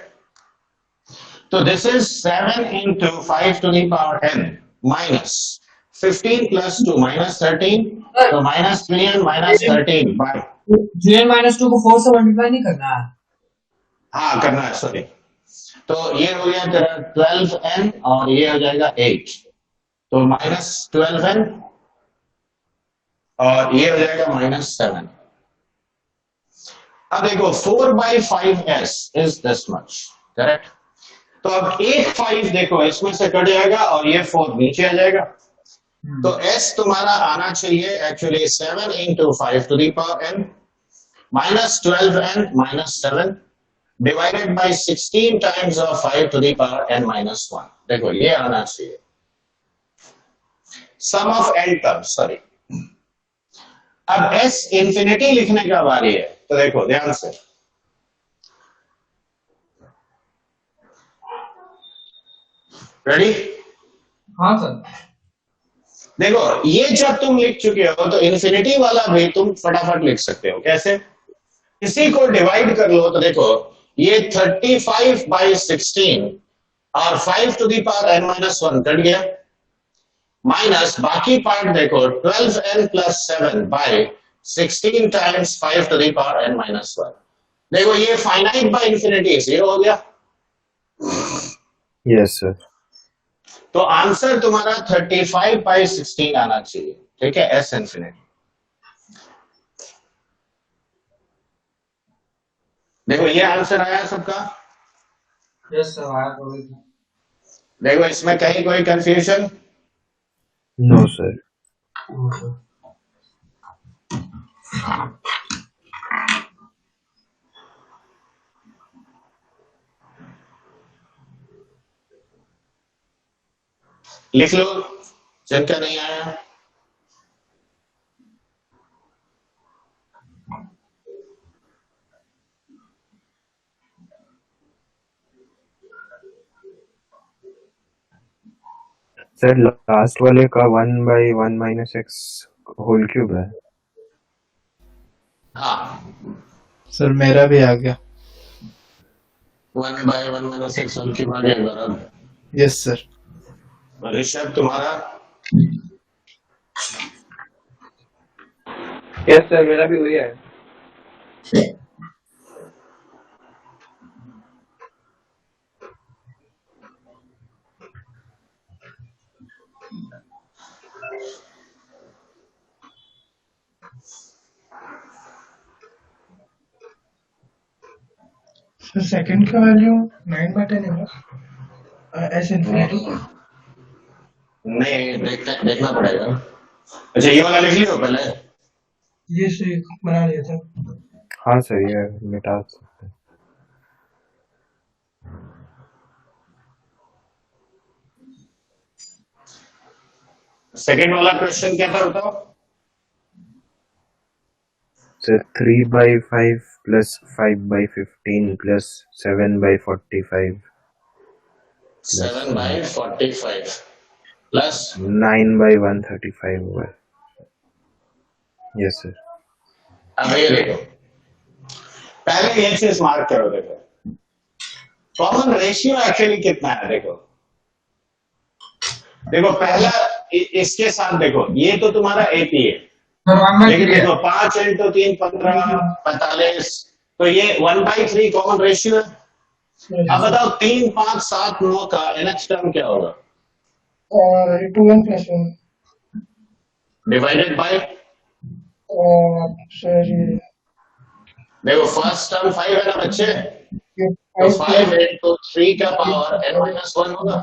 तो this is 7 into 5 to the power n minus 15 plus 2 minus 13, तो minus 3n minus 13 by, 3n minus 2 को 4 से मल्टीप्लाई नहीं करना है. हाँ करना है, सॉरी। तो ये हो गया तेरा 12n और ये हो जाएगा 8, तो minus 12n और ये हो जाएगा minus 7। अब देखो 4/5s is this much, correct? तो अब एक 5 देखो इसमें से कट जाएगा और ये 4 नीचे आ जाएगा, तो s तुम्हारा आना चाहिए actually 7 into 5 to the power n minus 12n minus 7 divided by 16 times of 5 to the power n minus 1। देखो ये आना चाहिए सम ऑफ n टर्म्स, सॉरी। अब s इंफिनिटी लिखने का बारी है, तो देखो ध्यान से, रेडी? हाँ सर. देखो ये जब तुम लिख चुके हो तो इन्फिनिटी वाला भी तुम फटाफट लिख सकते हो। कैसे? इसी को डिवाइड कर लो, तो देखो ये 35/16 और 5 to the power n minus 1 cut गया, माइनस बाकी पार्ट देखो 12n plus 7 by 16 times 5 to the power n minus 1। देखो ये फाइनाइट बाय इंफिनिटी 0 हो गया। Yes sir. तो आंसर तुम्हारा 35/16 आना चाहिए, ठीक है, एस इंफिनिटी। देखो ये आंसर आया सबका। यस सर, आया तो वही था. देखो इसमें कहीं कोई कंफ्यूजन? No sir. लिख लो जिनका नहीं आया। सर लास्ट वाले का 1/1 minus x होल क्यूब है। हाँ, सर मेरा भी आ गया। 1/1 मैंने 6 की बात है बराबर। Yes sir. ऋषभ तुम्हारा? यस सर, मेरा भी वही है। सर सेकंड का वैल्यू 9/10 है बस, एस इन्फिनिटी। नहीं, देखना पड़ेगा। अच्छा ये वाला लिख लियो पहले। ये से बना लिया था। हाँ सर, ये मिटा सकते हैं। सेकंड वाला क्वेश्चन क्या था बताओ? Sir, 3 by 5 plus 5 by 15 plus 7 by 45 plus 7 by 45 plus 9 by 135 over. Yes, sir. अब ये देखो, पहले ये चीज मार्क करो। देखो कॉमन रेशियो एक्चुअली कितना है। देखो देखो पहला इसके साथ देखो, ये तो तुम्हारा एपी है, लेकिन देखो 5 इंटू 3 15 45, तो ये 1/3 कॉमन रेशियो है। अब बताओ 3 5 7 9 का एनएच टर्म क्या होगा? 2n plus 1 divided by, sir देखो फर्स्ट टर्म 5 है ना बच्चे, तो 5 इंटू 3 का पावर n-1 होगा।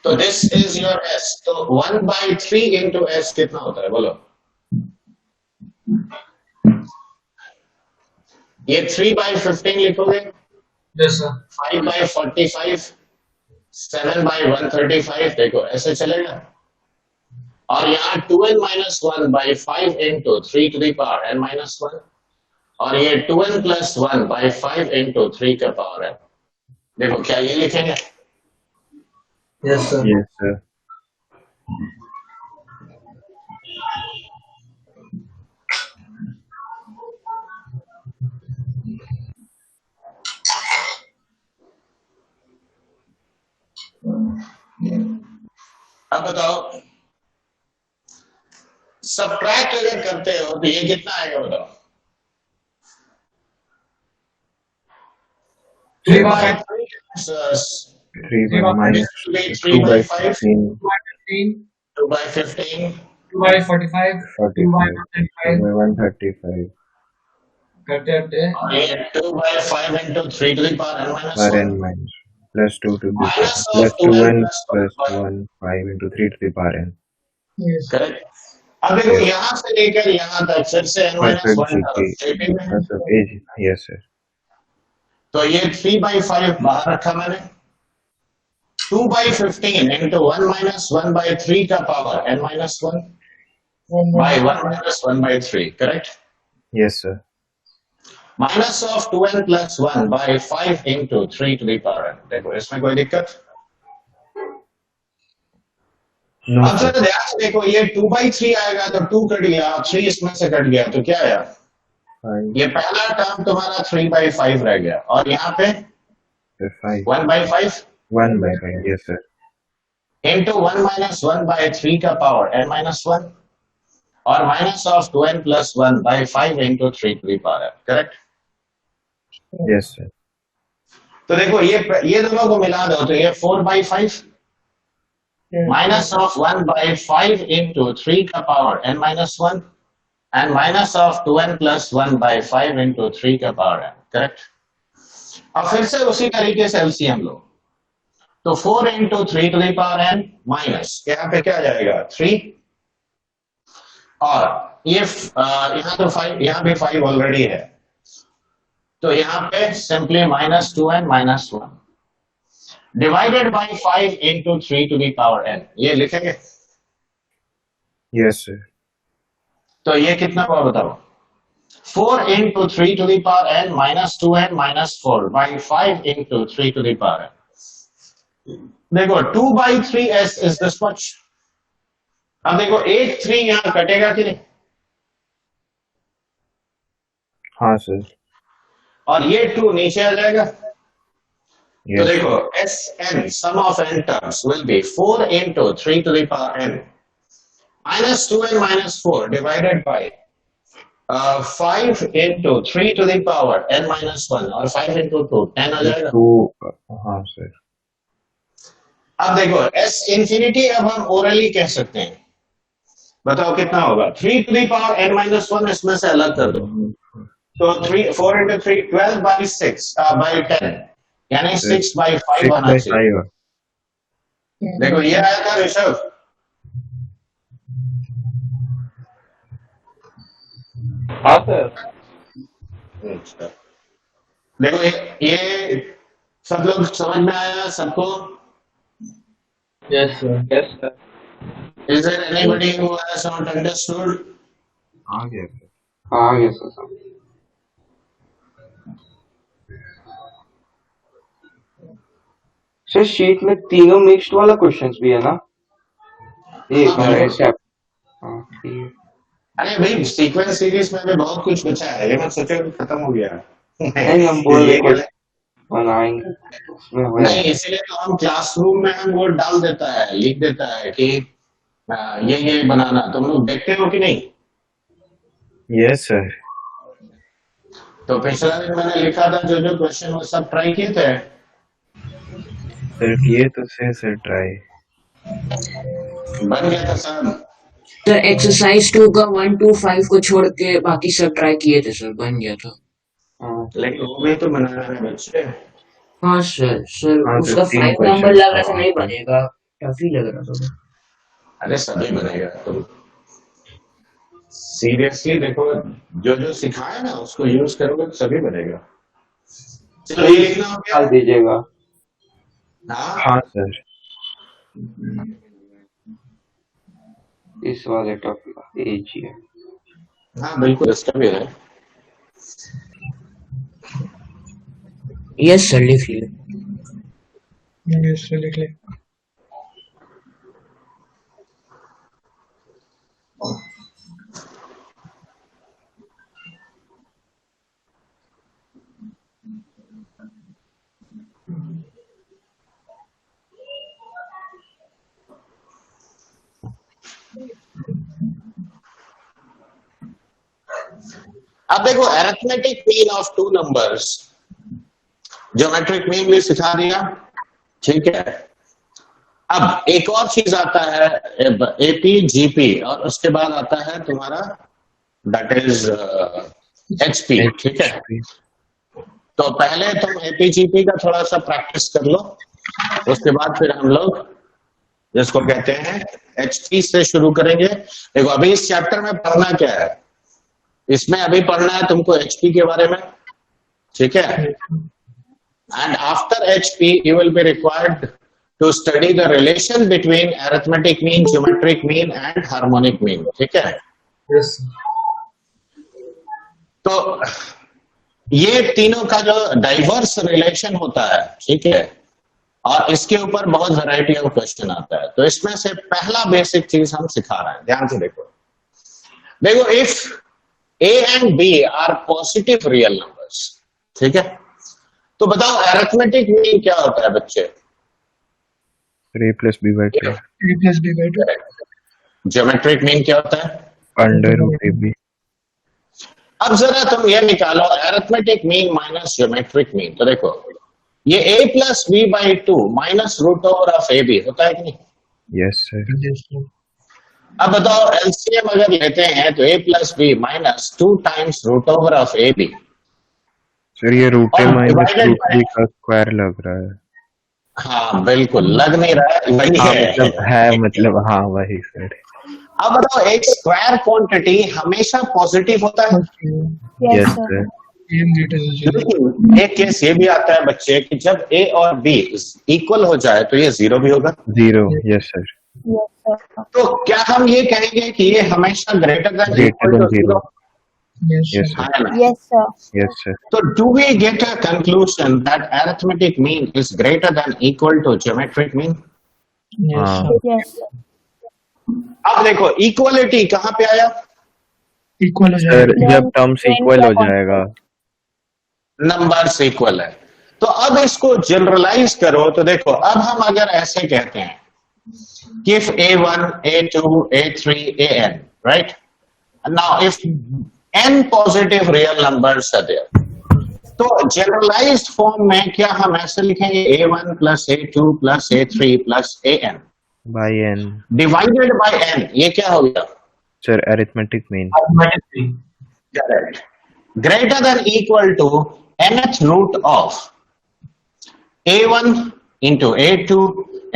तो दिस इज योर s, तो 1/3 इंटू s कितना होता है बोलो? ये 3/15 लिखोगे, Yes, sir. 5/45, 7/135, देखो ऐसे चलेगा। और यहाँ 2n-1/5 into 3 to the power n-1, और ये 2n plus 1/5 इंटू 3 का पावर है। देखो क्या ये लिखेंगे? Yes, sir. Yes, sir. अब बताओ सबट्रैक्ट अगर करते हो तो ये कितना आएगा बताओ? 3 by 3 by minus 2 by 15, 2 by 15, 2 by 45, 2 by 45, 2 by 135 करते करते और ये 2 by 5 into 3 to the power per n-1, n minus plus 2 to the minus plus of 2n 2n plus plus 1 5 into 3 to the power n. Correct. अब देखो यहाँ से लेकर यहाँ तक फिर से n-1 Perfect GP. Plus of age. Yes, sir. तो ये 3/5 बाहर रखा मैंने, 2/15 into 1-1/3 का power n-1 by 1-1/3, correct? Yes, sir. Minus of 2n plus 1 by 5 into 3 to the power n। देखो इसमें कोई दिक्कत? No, अब sir. जरा ध्यान से देखो, ये 2/3 आएगा तो 2 कट गया, 3 इसमें से कट गया, तो क्या आया? 5 ये पहला टर्म तुम्हारा 3/5 रह गया, और यहाँ पे 5 1/5 1 by 5. Yes, sir. into 1-1/3 का पावर n-1, और minus of 2n plus 1 by 5 into 3 to the power n, correct? Yes, sir. तो देखो ये दोनों को मिला दो तो ये 4/5 minus of 1/5 into 3 का power n-1 and minus of 2n plus 1 by 5 into 3 का पावर n, correct? अब फिर से उसी तरीके से LCM लो, तो 4 into 3 to the power n minus यहाँ पे क्या जाएगा 3, और ये यहाँ तो 5, यहाँ भी 5 ऑलरेडी है, तो यहाँ पे simply -2n -1 divided by 5 into 3 to the power n, ये लिखेंगे। Yes, sir. तो ये कितना हुआ बताओ? 4 into 3 to the power n -2n -4 by 5 into 3 to the power n। देखो 2/3s is this much। अब देखो 1 3 यहाँ कटेगा कि नहीं? हाँ, sir. और ये 2 नीचे आ जाएगा। तो Yes. देखो Sn sum of n terms will be 4 into 3 to the power n minus 2n minus 4 divided by 5 into 3 to the power n minus 1, और 5 into 2 10 आ जाएगा। 2. हाँ, sir. अब देखो S infinity अब हम orally कह सकते हैं, बताओ कितना होगा? 3 to the power n minus 1 इसमें से अलग कर दो, तो 4 into 3 12 by 6 by 10 यानी 6 by 5 6 आना by चाहिए। 5. देखो ये आया था ऋषभ, हाँ सर। देखो ये सब लोग समझ में आया सबको? Yes, sir. Yes sir. Is there anybody who has not understood? आ गया सर। हाँ आ गया सर। सर शीट में तीनों मिक्स्ड वाला क्वेश्चंस भी है ना? ये बिल्कुल। हाँ ठीक है। अरे भाई सीक्वेंस सीरीज में भी बहुत कुछ बचा है, ये मत सोचो कि खत्म हो गया। नहीं हम बोल रहे ये क्वेश्चन बनाएंगे उसमें हो नहीं, इसीलिए तो हम क्लासरूम में हम वो डाल देता है, लिख देता है कि ये बनाना। तुम लोग देखते हो कि नहीं? Yes sir. तो पिछला दिन मैंने लिखा था जो जो क्वेश्चन वो सब ट्राई किए थे। सर किए तो सर ट्राई बन गया था सब। सर एक्सरसाइज 2 का 1 to 5 को छोड़ के बाकी सब ट्राई किए थे सर, बन गया था। हाँ लेकिन वो भी तो बनाना है बच्चे। हाँ सर हाँ उसका सर 3 5 नंबर क्वेश्चन लग रहा था, नहीं बनेगा, टफ ही लग रहा था। अरे सभी बनेगा। तुम सीरियसली देखो, जो जो सिखाया ना उसको यूज करोगे तो सभी बनेगा। चलो ये लिखना हो गया। डाल दीजिएगा। हाँ हाँ सर। इस वाले टॉपिक एज है। हाँ बिल्कुल, इसका भी है। यस सर लिख लिए। यस सर लिख ले। अब देखो arithmetic mean of two numbers, geometric mean भी सिखा दिया, ठीक है। अब एक और चीज आता है एपी जीपी, और उसके बाद आता है तुम्हारा दैट इज एचपी, ठीक है। तो पहले तुम एपीजीपी का थोड़ा सा प्रैक्टिस कर लो, उसके बाद फिर हम लोग जिसको कहते हैं एचपी से शुरू करेंगे। देखो अभी इस चैप्टर में पढ़ना क्या है, इसमें अभी पढ़ना है तुमको एचपी के बारे में, ठीक है। And after HP you will be required to study the relation between arithmetic mean, geometric mean and harmonic mean, ठीक है। यस तो ये तीनों का जो डाइवर्स रिलेशन होता है, ठीक है, और इसके ऊपर बहुत वैरायटी ऑफ क्वेश्चन आता है। तो इसमें से पहला बेसिक चीज हम सिखा रहे हैं, ध्यान से देखो। देखो if A and B are positive real numbers, ठीक है, तो बताओ अरिथमेटिक मीन क्या होता है बच्चे? 3 + b/2 3 + b/2। ज्योमेट्रिक मीन क्या होता है? √ab। अब जरा तुम ये निकालो arithmetic mean minus geometric mean. तो देखो ये a + b/2 माइनस √ab होता है कि नहीं? Yes sir. अब बताओ एलसीएम अगर लेते हैं तो a + b minus 2 times √ab। Sir ये √a और - divided by- √b का स्क्वायर लग रहा है। हाँ बिल्कुल, लग नहीं रहा है, वही हाँ है। मतलब हाँ वही सर। अब बताओ एक स्क्वायर क्वांटिटी हमेशा पॉजिटिव होता है? Yes sir. लेकिन एक केस ये भी आता है बच्चे कि जब a और b इक्वल हो जाए तो ये 0 भी होगा। 0। Yes sir. तो क्या हम ये कहेंगे कि ये हमेशा greater than Greater than 0. Yes, Yes sir. sir. Yes, sir. Yes sir. तो do we get a conclusion that arithmetic mean is greater than equal to geometric mean? Yes, हाँ। sir. Yes, sir. अब देखो equality कहाँ पे आया? Equal हो sir जाएगा। जब टर्म्स इक्वल हो जाएगा। नंबर्स इक्वल है। तो अब इसको जनरलाइज करो, तो देखो अब हम अगर ऐसे कहते हैं कि if a1, a2, a3, an, right? Now if n positive real numbers are there, तो जनरलाइज्ड फॉर्म में क्या हम ऐसे लिखेंगे a1 + a2 + a3 + an by n। Divided by n। ये क्या हो गया? Sir arithmetic mean. Correct. Greater than equal to nth root of a1 into a2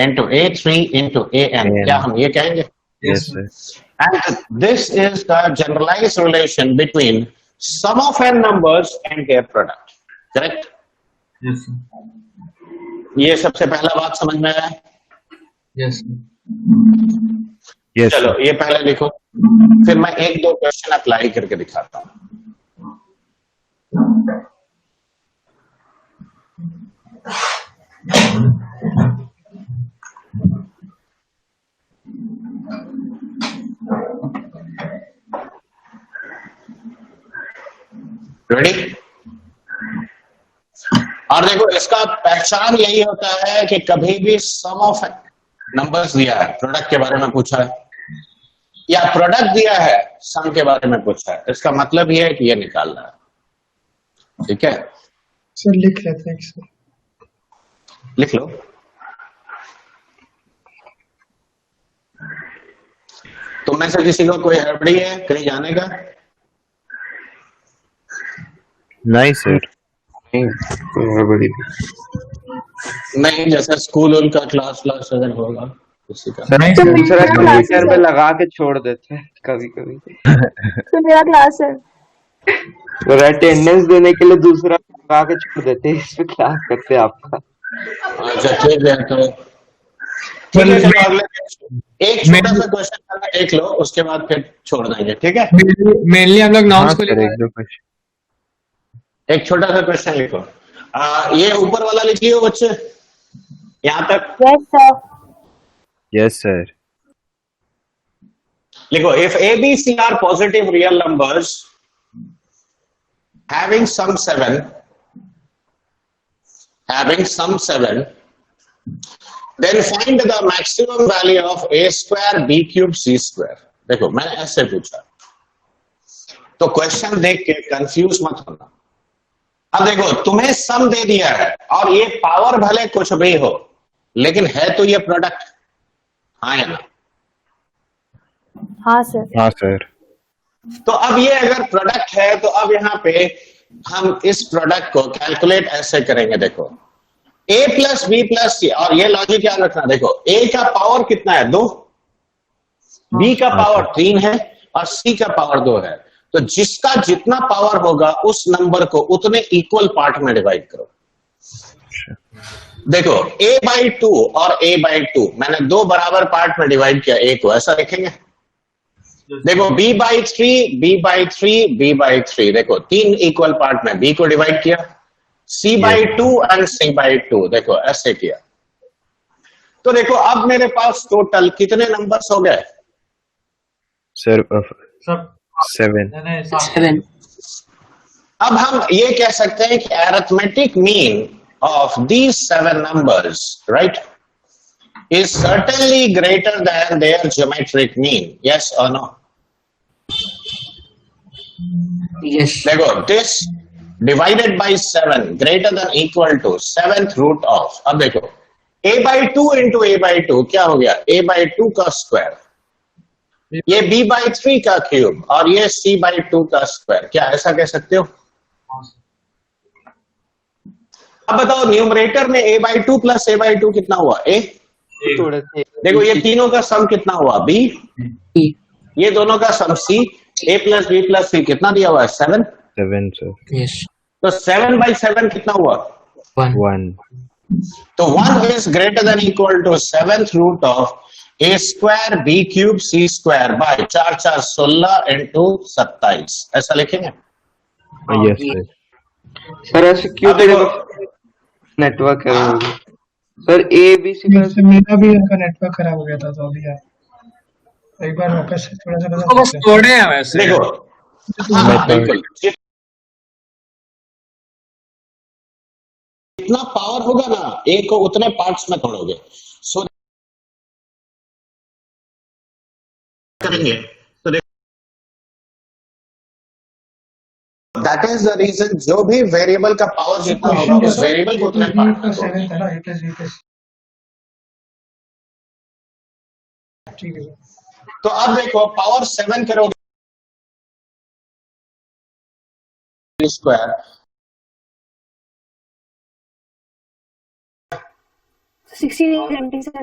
into a3 into an। क्या हम ये कहेंगे? Yes sir. And this is the generalized relation between sum of n numbers and their product. Correct? Yes ये सबसे पहला बात समझ में आया? यस यस चलो ये पहले लिखो, फिर मैं एक दो क्वेश्चन अप्लाई करके दिखाता हूं। रेडी? और देखो इसका पहचान यही होता है कि कभी भी सम ऑफ नंबर्स दिया है, प्रोडक्ट के बारे में पूछा है, या प्रोडक्ट दिया है सम के बारे में पूछा है, इसका मतलब ये है कि ये निकालना है। ठीक है, सर लिख लेते हैं सर। लिख लो। तुम में से किसी को कोई हड़बड़ी है कहीं जाने का? नहीं सर। बड़ी नहीं, जैसे स्कूल का क्लास अगर होगा किसी का। सर दूसरा कंप्यूटर पे लगा के छोड़ देते हैं कभी कभी। तो मेरा क्लास है। और अटेंडेंस देने के लिए दूसरा लगा के छोड़ देते हैं, इस पे क्लास करते हैं आपका। अच्छा ठीक है, तो ठीक है, चलो अगले एक छोटा सा क्वेश्चन देख लो, उसके बाद फिर छोड़ देंगे। ठीक है, मेनली हम लोग नाउन्स को सर एक दो क्वेश्चन। एक छोटा सा क्वेश्चन लिखो। ये ऊपर वाला लिखिए बच्चे, यहाँ तक। Yes sir. Yes sir. लिखो, if A B C are positive real numbers having sum 7, then find the maximum value of a square b cube c square। देखो मैंने ऐसे पूछा, तो क्वेश्चन देख के कंफ्यूज मत होना। अब देखो तुम्हें सम दे दिया है और ये पावर भले कुछ भी हो, लेकिन है तो ये प्रोडक्ट, हाँ या ना? हाँ सर। हाँ सर। तो अब ये अगर प्रोडक्ट है तो अब यहाँ पे हम इस प्रोडक्ट को कैलकुलेट ऐसे करेंगे। देखो a प्लस बी प्लस सी, और ये लॉजिक याद रखना। देखो a का पावर कितना है? 2, b का पावर 3 है और c का पावर 2 है। तो जिसका जितना पावर होगा उस नंबर को उतने इक्वल पार्ट में डिवाइड करो। देखो a/2 और a/2 मैंने 2 बराबर पार्ट में डिवाइड किया, a को ऐसा लिखेंगे। देखो b/3, b/3, b/3, देखो 3 इक्वल पार्ट में b को डिवाइड किया। c/2 एंड c/2, देखो ऐसे किया। तो देखो अब मेरे पास टोटल कितने नंबर्स हो गए? सर 7। 7। अब हम ये कह सकते हैं कि arithmetic mean of these 7 numbers, right, is certainly greater than their geometric mean. Yes or no? Yes. देखो this divided by 7 greater than equal to 7th root of, अब देखो a/2 into a/2 क्या हो गया? a/2 का square, ये b/3 का cube और ये c/2 का स्क्वायर। क्या ऐसा कह सकते हो? अब बताओ न्यूमरेटर में a/2 प्लस a/2 कितना हुआ? a। देखो ये तीनों का सम कितना हुआ? b। ये दोनों का सम c। a plus b plus c कितना दिया हुआ है? 7 सर। Yes. तो 7/7 कितना हुआ? 1. 1। तो 1 is greater than equal to 7th root of a square b cube c square by 4 4 16 into 27, ऐसा लिखेंगे। Yes sir. सर ऐसे क्यों? अब देखो नेटवर्क है सर। ए बी सी मेरा भी उनका नेटवर्क खराब हो गया था, तो अभी आप एक बार वापस से थोड़ा सा बता बस सकते हैं? छोड़े हैं वैसे। देखो, हाँ बिल्कुल, जितना पावर होगा ना a को उतने पार्ट्स में तोड़ोगे। सो करेंगे तो देखो, दैट इज द रीजन, जो भी वेरिएबल का पावर जितना होगा उस वेरिएबल को उतने पार्ट में तोड़ो। 7 था ना, a प्लस b प्लस। ठीक है सर। तो अब देखो पावर 7 करोगे square, 16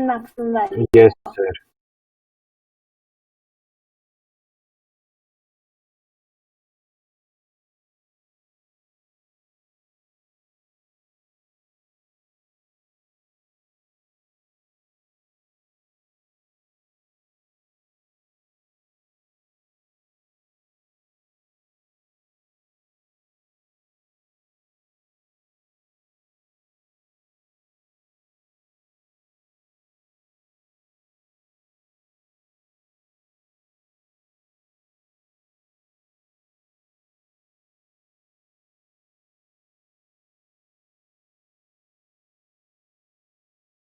maximum value. Yes sir.